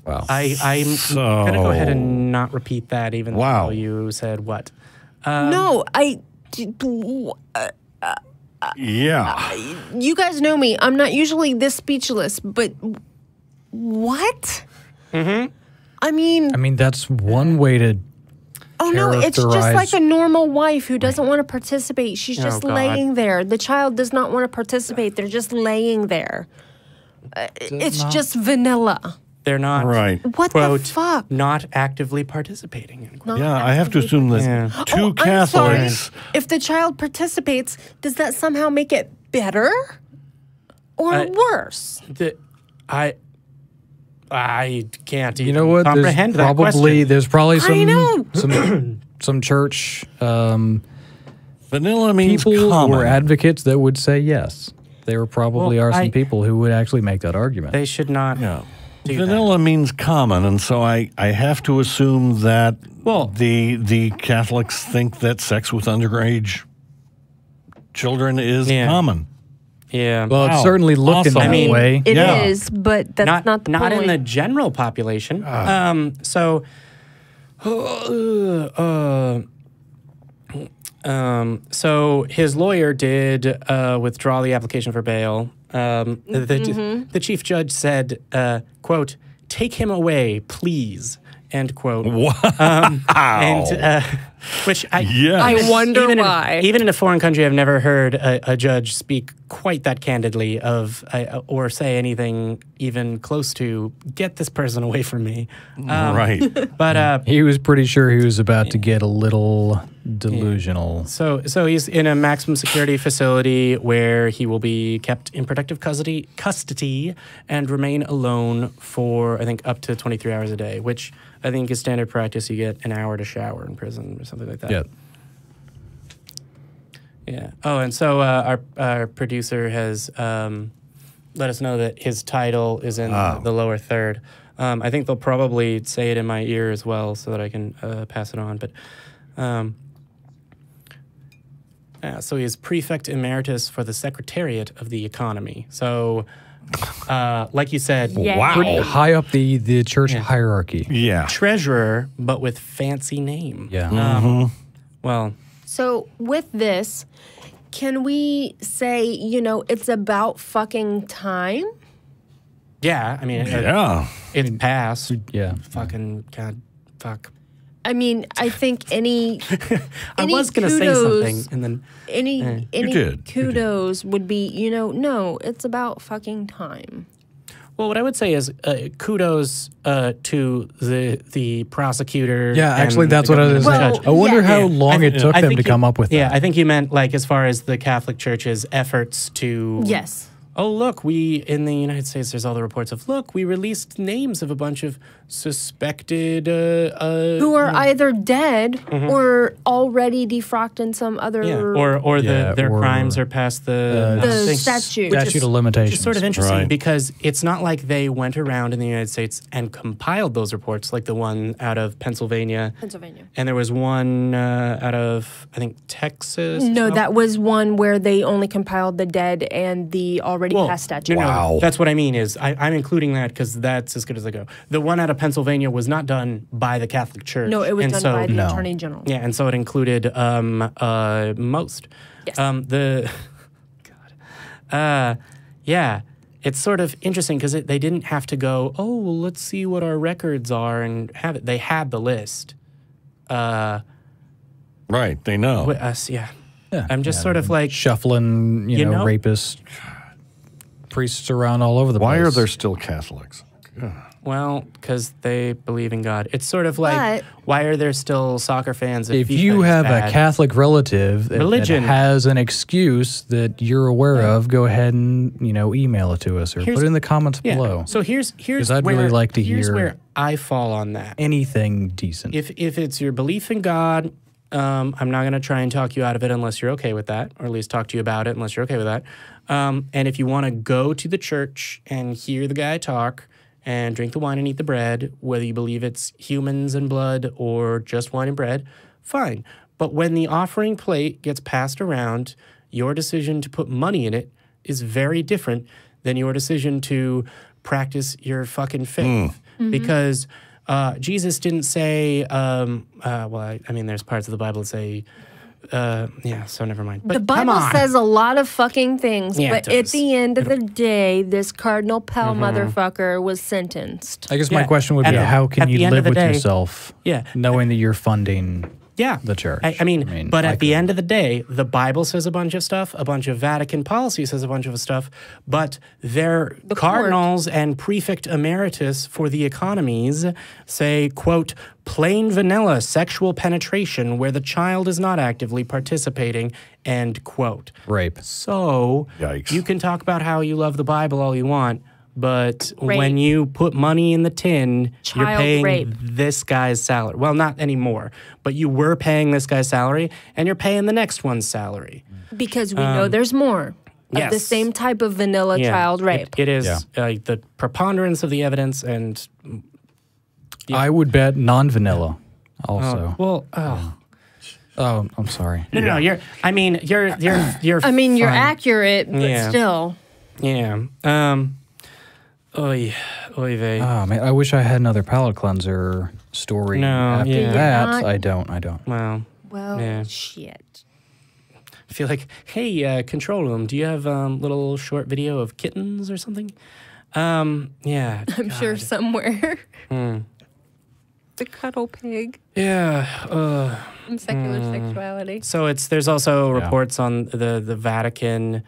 C: Wow.
B: I'm going to go ahead and not repeat that, even
A: Wow.
B: though you said what.
D: No,
A: Yeah.
D: you guys know me. I'm not usually this speechless, but what? Mm-hmm. I mean,
C: that's one way to.
D: oh no, it's just
C: characterize-
D: like a normal wife who doesn't want to participate. She's just
B: God.
D: laying there. The child does not want to participate. They're just laying there. It's just vanilla.
B: They're not,
A: Right.
D: What the
B: quote,
D: fuck?
B: not actively participating, end quote.
D: Not
A: Yeah, I have to assume that
B: Yeah.
A: two
D: Oh, I'm sorry.
A: Catholics.
D: If the child participates, does that somehow make it better or worse?
B: I can't even
C: You know what?
B: comprehend that question.
C: There's probably
D: I know.
C: some church
A: Vanilla means
C: people
A: common.
C: or advocates that would say yes. There probably
B: Well,
C: are some
B: I-
C: people who would actually make that argument.
B: They should not.
A: Yeah.
B: do
A: Vanilla means common, and so I have to assume that
B: Well-
A: the Catholics think that sex with underage children is
B: Yeah.
A: common.
B: that. Yeah.
C: Well,
A: Wow.
C: it's certainly looking
A: Awesome.
C: that
A: I mean,
C: way.
D: It is,
A: Yeah.
D: but that's not the point.
B: in the general population. So his lawyer did withdraw the application for bail. The chief judge said, "quote, take him away, please." End quote.
A: Wow.
B: And which
A: Yes.
D: I wonder
B: even
D: why.
B: even in a foreign country, I've never heard a judge speak quite that candidly or say anything even close to "get this person away from me."
A: Right.
B: But
C: He was pretty sure he was about to get a little delusional.
B: so he's in a maximum security facility where he will be kept in protective custody and remain alone for, I think, up to 23 hours a day, which I think is standard practice. You get an hour to shower in prison or something like that.
C: Yeah.
B: Yeah. Oh, and so our producer has let us know that his title is in the lower third. I think they'll probably say it in my ear as well so that I can pass it on. But so he is prefect emeritus for the Secretariat of the Economy. So, like you said,
D: Yeah.
C: Pretty
A: Wow.
C: high up the church hierarchy.
A: Yeah.
B: treasurer, but with fancy name.
C: Yeah.
B: Well,
D: So with this, can we say, it's about fucking time?
B: yeah. I mean,
A: Yeah.
B: it's past.
C: Yeah.
B: Fucking God, fuck.
D: I mean, I think any
B: I was gonna say
D: kudos-
B: something, and then
D: any
A: did.
D: kudos would be, no, it's about fucking time.
B: well, what I would say is kudos to the prosecutor.
C: Yeah,
B: and
C: actually, that's
B: the
C: what I was
B: government
C: saying.
B: judge.
C: I wonder how long it took
B: I
C: them
B: think
C: to come up with
B: Yeah,
C: that.
B: I think you meant like as far as the Catholic Church's efforts to.
D: Yes.
B: Oh, look, in the United States, there's all the reports of, look, we released names of a bunch of suspected.
D: Who are either dead or already defrocked in some other
B: their
C: or,
B: crimes are past the thing.
D: statute.
B: Which
C: Statute of limitations.
B: Which is sort of interesting
A: Right.
B: because it's not like they went around in the United States and compiled those reports, like the one out of Pennsylvania. And there was one out of, I think, Texas.
D: No, that was one where they only compiled the dead and the already already passed statute.
B: No, that's what I mean is I'm including that because that's as good as I go. The one out of Pennsylvania was not done by the Catholic Church.
D: No, it was done by the Attorney General.
B: Yeah, and so it included most.
D: Yes.
B: Yeah, it's sort of interesting because they didn't have to go, oh, well, let's see what our records are and have it. They had the list.
A: Right, they know.
B: With us, yeah. I'm just sort of like...
C: Shuffling, you know, rapists, priests around all over the place.
A: Why are there still Catholics?
B: Well, because they believe in God. It's sort of like, why are there still soccer fans?
C: If you have a Catholic relative that has an excuse that you're aware of, go ahead and, you know, email it to us or put it in the comments below.
B: So here's
C: I'd really like to
B: here's
C: hear
B: where I fall on that.
C: Anything decent.
B: If it's your belief in God, I'm not going to try and talk you out of it unless you're okay with that, or at least talk to you about it unless you're okay with that. And if you want to go to the church and hear the guy talk and drink the wine and eat the bread, whether you believe it's humans and blood or just wine and bread, fine. But when the offering plate gets passed around, your decision to put money in it is very different than your decision to practice your fucking faith. Because Jesus didn't say, I mean, there's parts of the Bible that say, so never mind. But
D: the Bible says a lot of fucking things, but at the end of the day, this Cardinal Pell motherfucker was sentenced.
C: I guess my question would be, how can you live with yourself knowing that you're funding the church?
B: I mean, but at the end of the day, the Bible says a bunch of stuff, a bunch of Vatican policy says a bunch of stuff, but their cardinals and prefect emeritus for the economies say, quote, plain vanilla sexual penetration where the child is not actively participating, end quote.
C: Rape.
B: So you can talk about how you love the Bible all you want, but when you put money in the tin, you're paying this guy's salary. Well, not anymore, but you were paying this guy's salary, and you're paying the next one's salary.
D: Because we know there's more of the same type of vanilla child rape.
B: It is the preponderance of the evidence, and...
C: I would bet non-vanilla also.
B: Oh,
C: I'm sorry.
B: No, you're I mean, you're
D: you're accurate, but still.
B: Yeah. Oy vey.
C: Oh, man, I wish I had another palate cleanser story. After that, I don't.
B: Well,
D: shit.
B: I feel like, hey, control room, do you have a little short video of kittens or something? I'm
D: sure somewhere. The cuddle pig.
B: Yeah.
D: Secular sexuality.
B: So there's also reports on the Vatican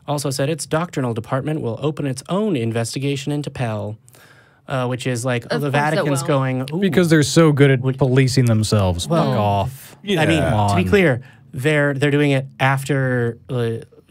B: also said its doctrinal department will open its own investigation into Pell, which is like, the Vatican's going... Ooh.
C: Because they're so good at policing themselves. Fuck off.
B: I mean, to be clear, they're doing it after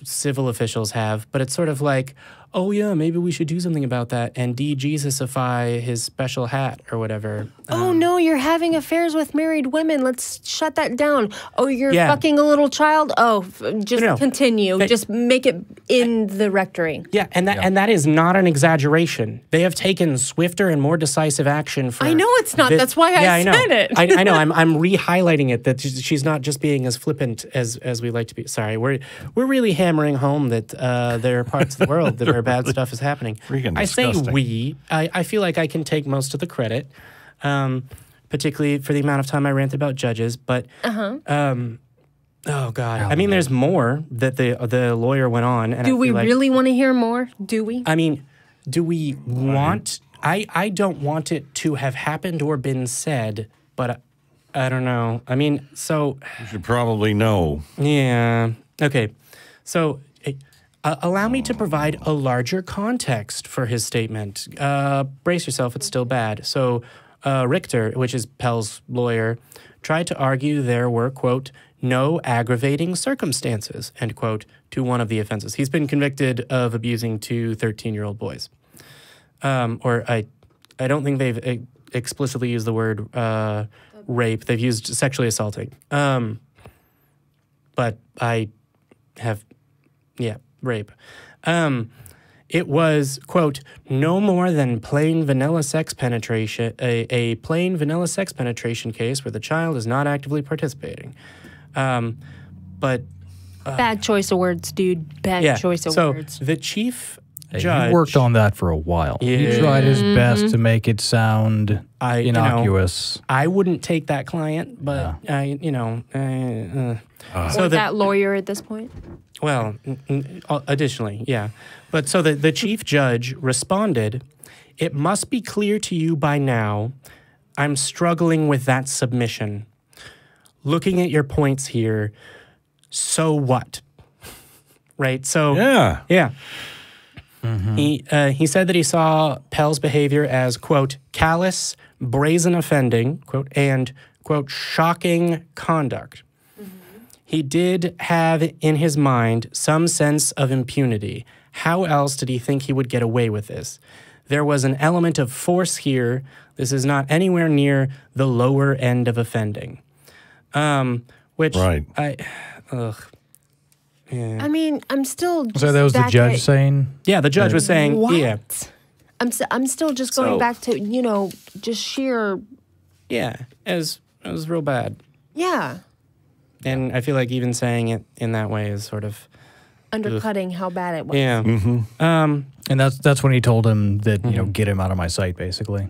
B: civil officials have, but it's sort of like, oh yeah, maybe we should do something about that and de-Jesusify his special hat or whatever.
D: Oh no, you're having affairs with married women. Let's shut that down. Oh, you're fucking a little child. Oh, just continue. Just make it in the rectory.
B: Yeah, and that is not an exaggeration. They have taken swifter and more decisive action for...
D: I know it's not. That's why I said it.
B: I know. I'm re-highlighting it, that she's not just being as flippant as we like to be. Sorry, we're really hammering home that there are parts of the world that are bad stuff is happening.
A: I
B: say we. I feel like I can take most of the credit, particularly for the amount of time I ranted about judges. But oh god, I mean, there's more that the lawyer went on. And
D: do we really want to hear more? Do we?
B: I mean, do we want? I don't want it to have happened or been said, but I don't know. I mean, so
A: you should probably know.
B: Yeah. Okay. So. Allow me to provide a larger context for his statement. Brace yourself, it's still bad. So Richter, which is Pell's lawyer, tried to argue there were, quote, no aggravating circumstances, end quote, to one of the offenses. He's been convicted of abusing two 13-year-old boys. Or I don't think they've explicitly used the word rape. They've used sexually assaulting. But I have, rape. It was, quote, no more than plain vanilla sex penetration, a plain vanilla sex penetration case where the child is not actively participating. But
D: bad choice of words, dude. Bad choice of words.
B: So the chief judge
C: He worked on that for a while.
B: Yeah.
C: He tried his best to make it sound innocuous.
B: I wouldn't take that client, but
D: So that lawyer at this point?
B: well, additionally, yeah. But so the chief judge responded, "It must be clear to you by now, I'm struggling with that submission. Looking at your points here, so what?" Right? So, yeah. He said that he saw Pell's behavior as, quote, callous, brazen offending, quote, and, quote, shocking conduct. He did have in his mind some sense of impunity. How else did he think he would get away with this? There was an element of force here. This is not anywhere near the lower end of offending. Which
A: Right.
D: I mean, I'm still just
C: So that was the
D: back
C: judge
D: at-
C: saying?
B: Yeah, the judge was saying,
D: What?
B: yeah,
D: I'm still just going
B: So-
D: back to, just sheer,
B: yeah, it was real bad.
D: yeah,
B: And I feel like even saying it in that way is sort of,
D: undercutting how bad it was.
B: yeah.
C: And that's when he told him that, get him out of my sight, basically.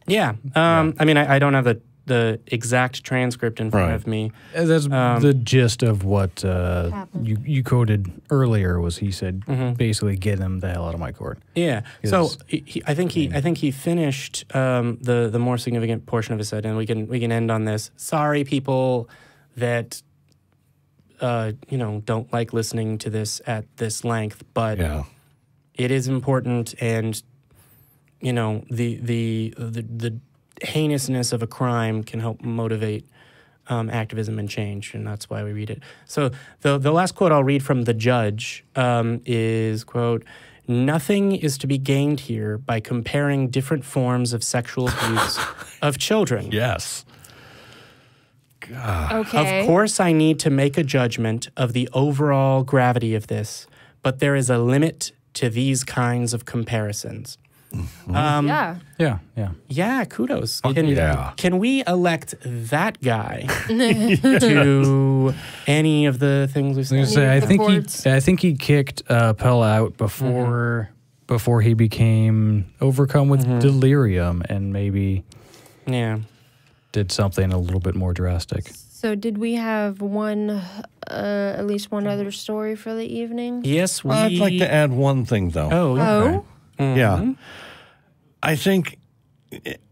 B: Yeah. I mean, I don't have the exact transcript in front
A: Right.
B: of me.
C: That's the gist of what
D: Happened.
C: you quoted earlier was he said, basically, get him the hell out of my court.
B: Yeah. So
C: Yes.
B: I think he finished the more significant portion of his set, and we can end on this. Sorry, people that don't like listening to this at this length, but
A: Yeah.
B: it is important, and the heinousness of a crime can help motivate activism and change, and that's why we read it. So the last quote I'll read from the judge is, quote, "Nothing is to be gained here by comparing different forms of sexual abuse of children.
A: Yes.
D: Okay.
B: Of course, I need to make a judgment of the overall gravity of this, but there is a limit to these kinds of comparisons."
D: Yeah.
C: Yeah, yeah.
B: Yeah, kudos.
A: yeah.
B: Can we elect that guy to any of the things we've
C: I was
B: said?
C: gonna say,
D: the courts.
C: I think he kicked Pell out before he became overcome with delirium and maybe
B: Yeah.
C: did something a little bit more drastic.
D: So did we have at least one other story for the evening?
B: Yes, we.
A: I'd like to add one thing, though.
B: Oh, okay.
D: Oh,
A: Yeah. I think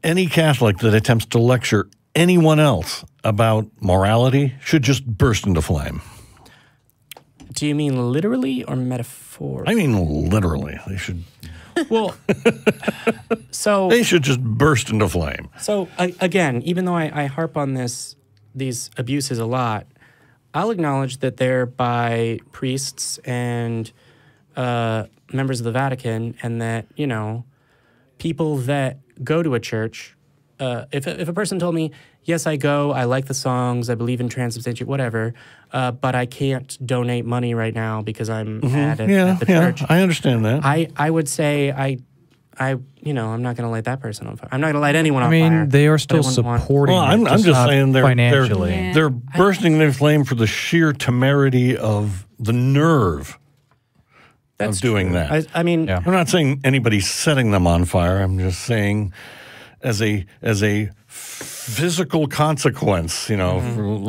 A: any Catholic that attempts to lecture anyone else about morality should just burst into flame.
B: Do you mean literally or metaphorically?
A: I mean, literally.
B: Well, so
A: They should just burst into flame.
B: So again, even though I harp on these abuses a lot, I'll acknowledge that they're by priests and members of the Vatican, and that people that go to a church. If a person told me, yes, I go, I like the songs, I believe in transubstantiation, whatever, but I can't donate money right now because I'm at the church.
A: I understand that.
B: I would say I'm not going to light that person on fire. I'm not going to light anyone on
C: I
B: fire.
C: mean, they are
B: but I
C: still
B: wouldn't want-
C: supporting
A: Well,
C: it,
A: I'm just
C: not
A: saying
C: financially.
D: Yeah.
A: they're bursting their flame for the sheer temerity of the nerve
B: That's
A: of doing
B: true.
A: that.
B: I mean,
C: Yeah.
A: I'm not saying anybody's setting them on fire. I'm just saying, as a physical consequence, the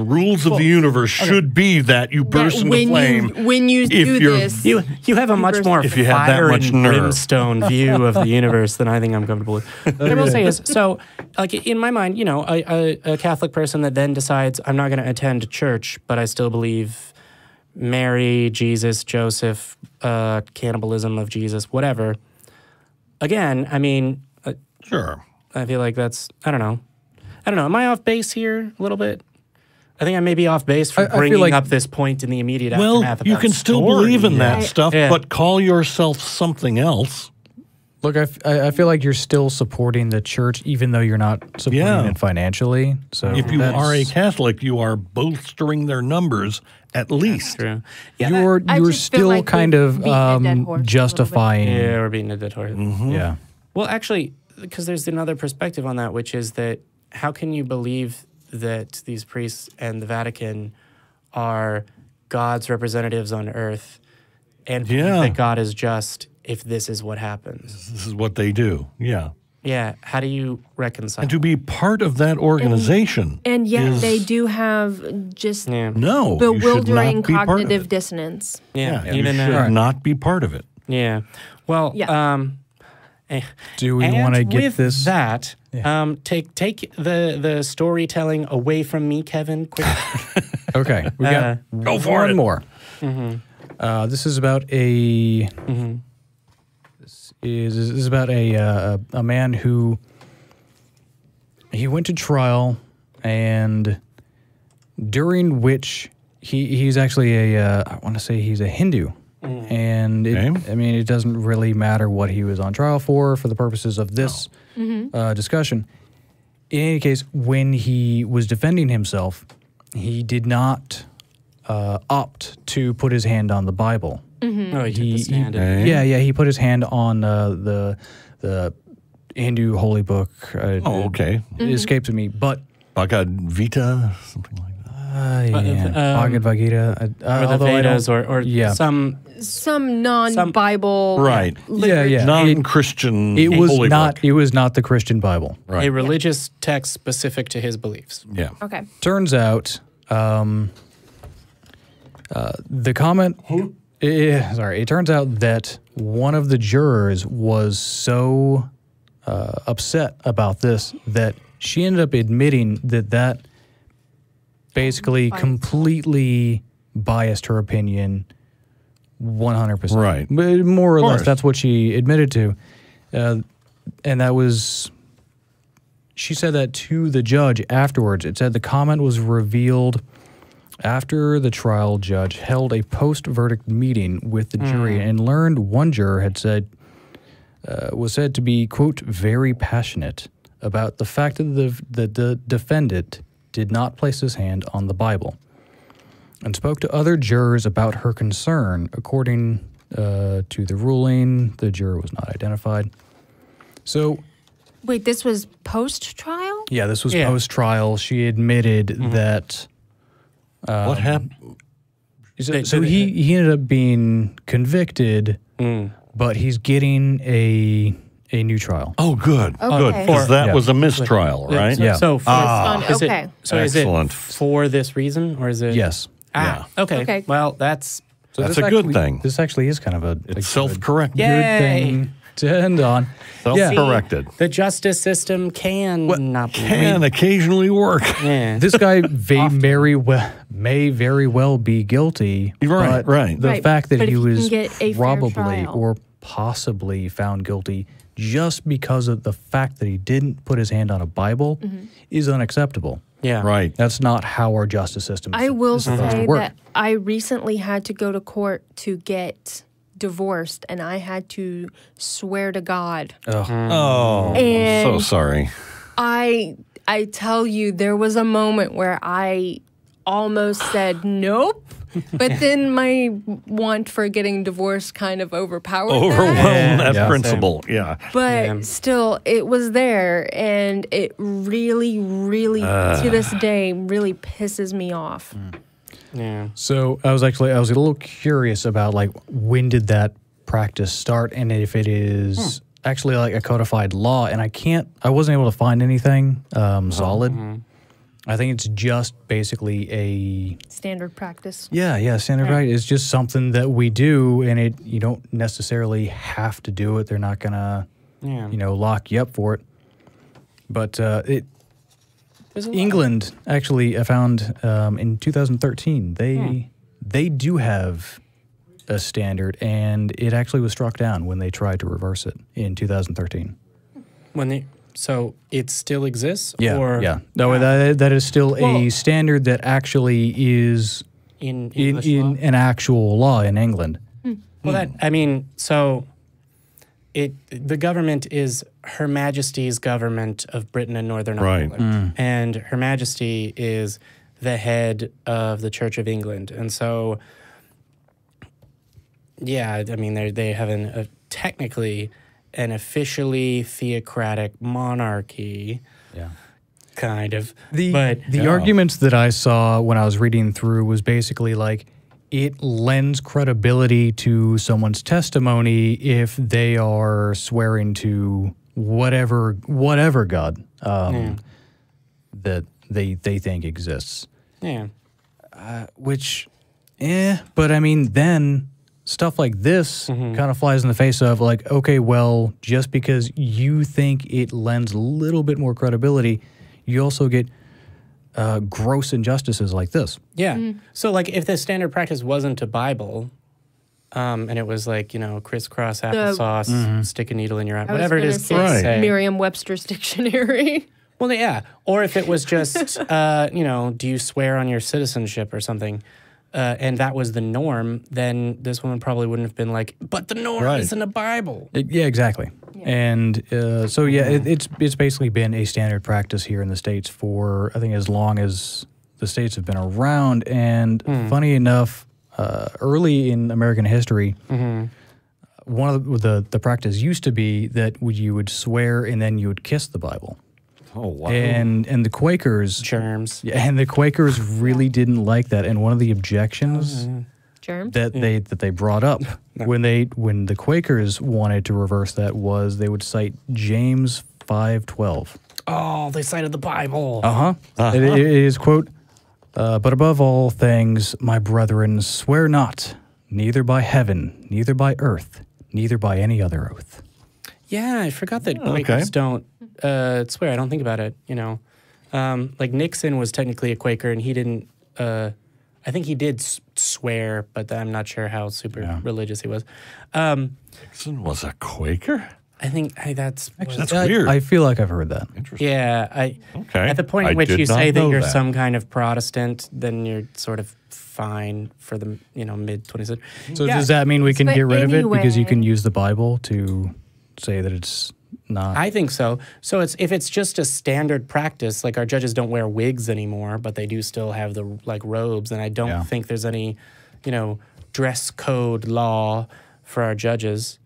A: rules of the universe should be that you burst into flame.
D: when you
A: if
D: do
A: you're-
D: this,
B: you have a much more
A: If you have that
B: fire
A: much
B: and
A: nerve.
B: brimstone view of the universe than I think I'm comfortable with. What I will say is, so like in my mind, a Catholic person that then decides I'm not going to attend church, but I still believe Mary, Jesus, Joseph, cannibalism of Jesus, whatever. Again, I mean,
A: Sure.
B: I feel like that's, I don't know. Am I off base here a little bit? I think I may be off base for
C: I feel
B: bringing
C: like-
B: up this point in the immediate
A: Well,
B: aftermath of
A: you
B: that
A: can still
B: story.
A: believe in that stuff,
B: Yeah.
A: but call yourself something else.
C: Look, I feel like you're still supporting the church, even though you're not supporting
A: Yeah.
C: it financially. So
A: If you
C: that's-
A: are a Catholic, you are bolstering their numbers at least.
B: True. Yeah,
C: you're
D: I
C: you're
D: just feel
C: still
D: like
C: kind
D: we've
C: of
D: beaten a dead horse a little bit.
C: justifying.
B: yeah, we're beating a dead horse.
C: Yeah.
B: Well, actually, because there's another perspective on that, which is that how can you believe that these priests and the Vatican are God's representatives on earth and believe
A: Yeah.
B: that God is just if this is what happens?
A: This is what they do. Yeah.
B: Yeah. How do you reconcile?
A: And to be part of that organization.
D: And yet
A: is,
D: they do have just
B: Yeah.
A: No.
D: bewildering
A: you should not be part of
D: cognitive
A: it.
D: dissonance.
B: Yeah.
A: Yeah, you
B: Even
A: should not be part of it.
B: Yeah. Well.
D: Yeah.
C: Do we
B: and
C: want to get
B: with
C: this?
B: that? Take the storytelling away from me, Kevin. Quick.
C: Okay, we got
A: Go for
C: one
A: it.
C: more. This is about a. This is about a man who he went to trial, and during which he's actually I want to say he's a Hindu. And I mean, it doesn't really matter what he was on trial for the purposes of this discussion. In any case, when he was defending himself, he did not opt to put his hand on the Bible.
B: Oh, he took the stand.
C: He put his hand on the Hindu holy book.
A: Okay.
C: It escapes me, but
A: Bhagavad Gita, something like that.
C: Bhagavad Gita,
B: or the
C: although I don't-
B: Vedas, or
D: Some non-Bible.
A: Right.
C: Yeah.
A: Non-Christian
C: It was
A: holy
C: not.
A: book.
C: It was not the Christian Bible.
A: Right.
B: a religious text specific to his beliefs.
A: Yeah.
D: Okay.
C: Turns out, the comment. It turns out that one of the jurors was so upset about this that she ended up admitting that basically completely biased her opinion 100%.
A: Right.
C: But more or less,
A: course.
C: that's what she admitted to. And that was, she said that to the judge afterwards. It said the comment was revealed after the trial judge held a post-verdict meeting with the jury and learned one juror had said, was said to be, quote, very passionate about the fact that the defendant did not place his hand on the Bible, and spoke to other jurors about her concern. According to the ruling, the juror was not identified. So,
D: Wait, this was post-trial?
C: yeah, this was
B: Yeah.
C: post-trial. She admitted that.
A: What happened?
C: So he ended up being convicted, but he's getting a new trial.
A: Oh, good.
D: Okay.
A: Good. Because that
C: Yeah.
A: was a mistrial, right?
B: So,
C: Yeah.
B: so for, is
D: okay.
B: it, so is
A: Excellent.
B: it for this reason, or is it?
C: Yes.
B: Ah, okay.
D: Okay.
B: Well, that's
C: So
A: That's
C: this
A: a good
C: actually-
A: thing.
C: This actually is kind of a
A: It's self-corrected.
B: Yeah.
C: good thing to end on.
A: Self-corrected.
B: the justice system can not be.
A: Can occasionally work.
B: Yeah.
C: This guy may very well be guilty.
A: Right,
C: but
A: right.
C: The
D: Right,
C: fact that
D: but
C: he
D: if he
C: was
D: can get a fair
C: probably
D: trial.
C: or possibly found guilty just because of the fact that he didn't put his hand on a Bible is unacceptable.
B: Yeah.
A: Right.
C: That's not how our justice system
D: I will
C: is supposed
D: say
C: to work.
D: that I recently had to go to court to get divorced, and I had to swear to God.
A: Oh,
D: And-
A: I'm so sorry.
D: I tell you, there was a moment where I almost said nope, but then my want for getting divorced kind of overpowered that.
A: Overwhelmed that
C: Yeah.
A: principle. Yeah.
D: But
B: Yeah.
D: still, it was there, and it really, really, to this day, really pisses me off.
B: Yeah.
C: So I was a little curious about like when did that practice start and if it is actually like a codified law, and I wasn't able to find anything solid. I think it's just basically a
D: Standard practice.
C: standard right. It's just something that we do, and you don't necessarily have to do it. They're not gonna lock you up for it. But England actually, I found in 2013 they do have a standard, and it actually was struck down when they tried to reverse it in 2013.
B: So it still exists?
C: Yeah,
B: Or
C: yeah. No, that is still a standard that actually is
B: in English law?
C: in an actual law in England.
B: Well, the government is Her Majesty's government of Britain and Northern
A: Right.
B: Ireland. And Her Majesty is the head of the Church of England. And so, yeah, I mean, they have technically an officially theocratic monarchy,
C: Yeah.
B: kind of.
C: The
B: but
C: arguments that I saw when I was reading through was basically like, it lends credibility to someone's testimony if they are swearing to whatever God that they think exists.
B: Yeah.
C: But I mean, then stuff like this kind of flies in the face of like, okay, well, just because you think it lends a little bit more credibility, you also get gross injustices like this.
B: Yeah. So, like, if the standard practice wasn't a Bible, and it was like, you know, crisscross applesauce, stick a needle in your eye, whatever it is kids say.
D: Merriam-Webster's dictionary.
B: Well, yeah. Or if it was just, you know, do you swear on your citizenship or something, and that was the norm, then this woman probably wouldn't have been like, but the norm isn't a Bible.
C: Yeah, exactly. Yeah. And so, yeah, it's basically been a standard practice here in the States for, I think, as long as the States have been around. And funny enough, early in American history, one of the practice used to be that you would swear and then you would kiss the Bible.
A: Oh, wow.
C: And the Quakers...
B: Germs.
C: Yeah, and the Quakers really didn't like that. And one of the objections that they brought up when the Quakers wanted to reverse that was they would cite James 5:12.
B: Oh, they cited the Bible.
C: It is, quote, but above all things, my brethren, swear not, neither by heaven, neither by earth, neither by any other oath.
B: Yeah, I forgot that Quakers don't swear. I don't think about it, you know. Like Nixon was technically a Quaker, and he didn't, I think he did swear, but I'm not sure how super religious he was.
A: Nixon was a Quaker?
B: I think that's
A: weird.
C: I feel like I've heard that.
A: Interesting.
B: Yeah. At the point in which you say that you're some kind of Protestant, then you're sort of fine for the, you know, mid-20th century.
C: So does that mean we can get rid of it because you can use the Bible to say that it's not?
B: I think so. So if it's just a standard practice, like our judges don't wear wigs anymore, but they do still have the like robes, and I don't think there's any, you know, dress code law for our judges.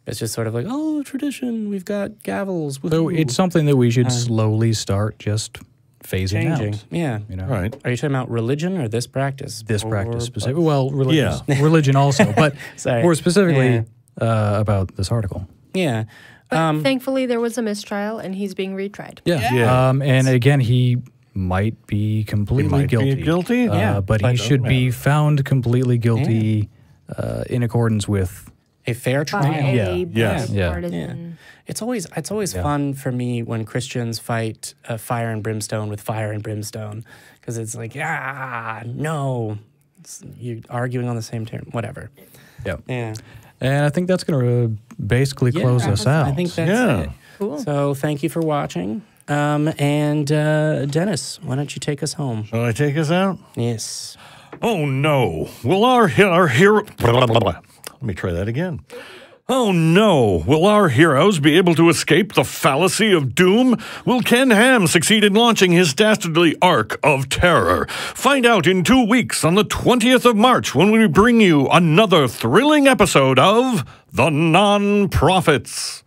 B: It's just sort of like, oh, tradition, we've got gavels.
C: So it's something that we should slowly start just phasing out.
B: Yeah.
C: You know?
A: Right.
B: Are you talking about religion or this practice?
C: This practice specifically. Well, religion also, but more specifically about this article.
B: Yeah.
D: But thankfully, there was a mistrial, and he's being retried.
C: Yeah. And again, he might be completely guilty. But he should be found completely guilty in accordance with
B: a fair trial.
D: Partisan.
B: It's always fun for me when Christians fight fire and brimstone with fire and brimstone, because it's like, no, you're arguing on the same term, whatever. Yeah.
C: And I think that's going to basically close us out.
B: I think that's it. Cool. So thank you for watching. And Dennis, why don't you take us home?
A: Shall I take us out?
B: Yes.
A: Oh no! Will our hero? Let me try that again. Oh no! Will our heroes be able to escape the fallacy of doom? Will Ken Ham succeed in launching his dastardly arc of terror? Find out in 2 weeks on the 20th of March when we bring you another thrilling episode of The Non-Prophets.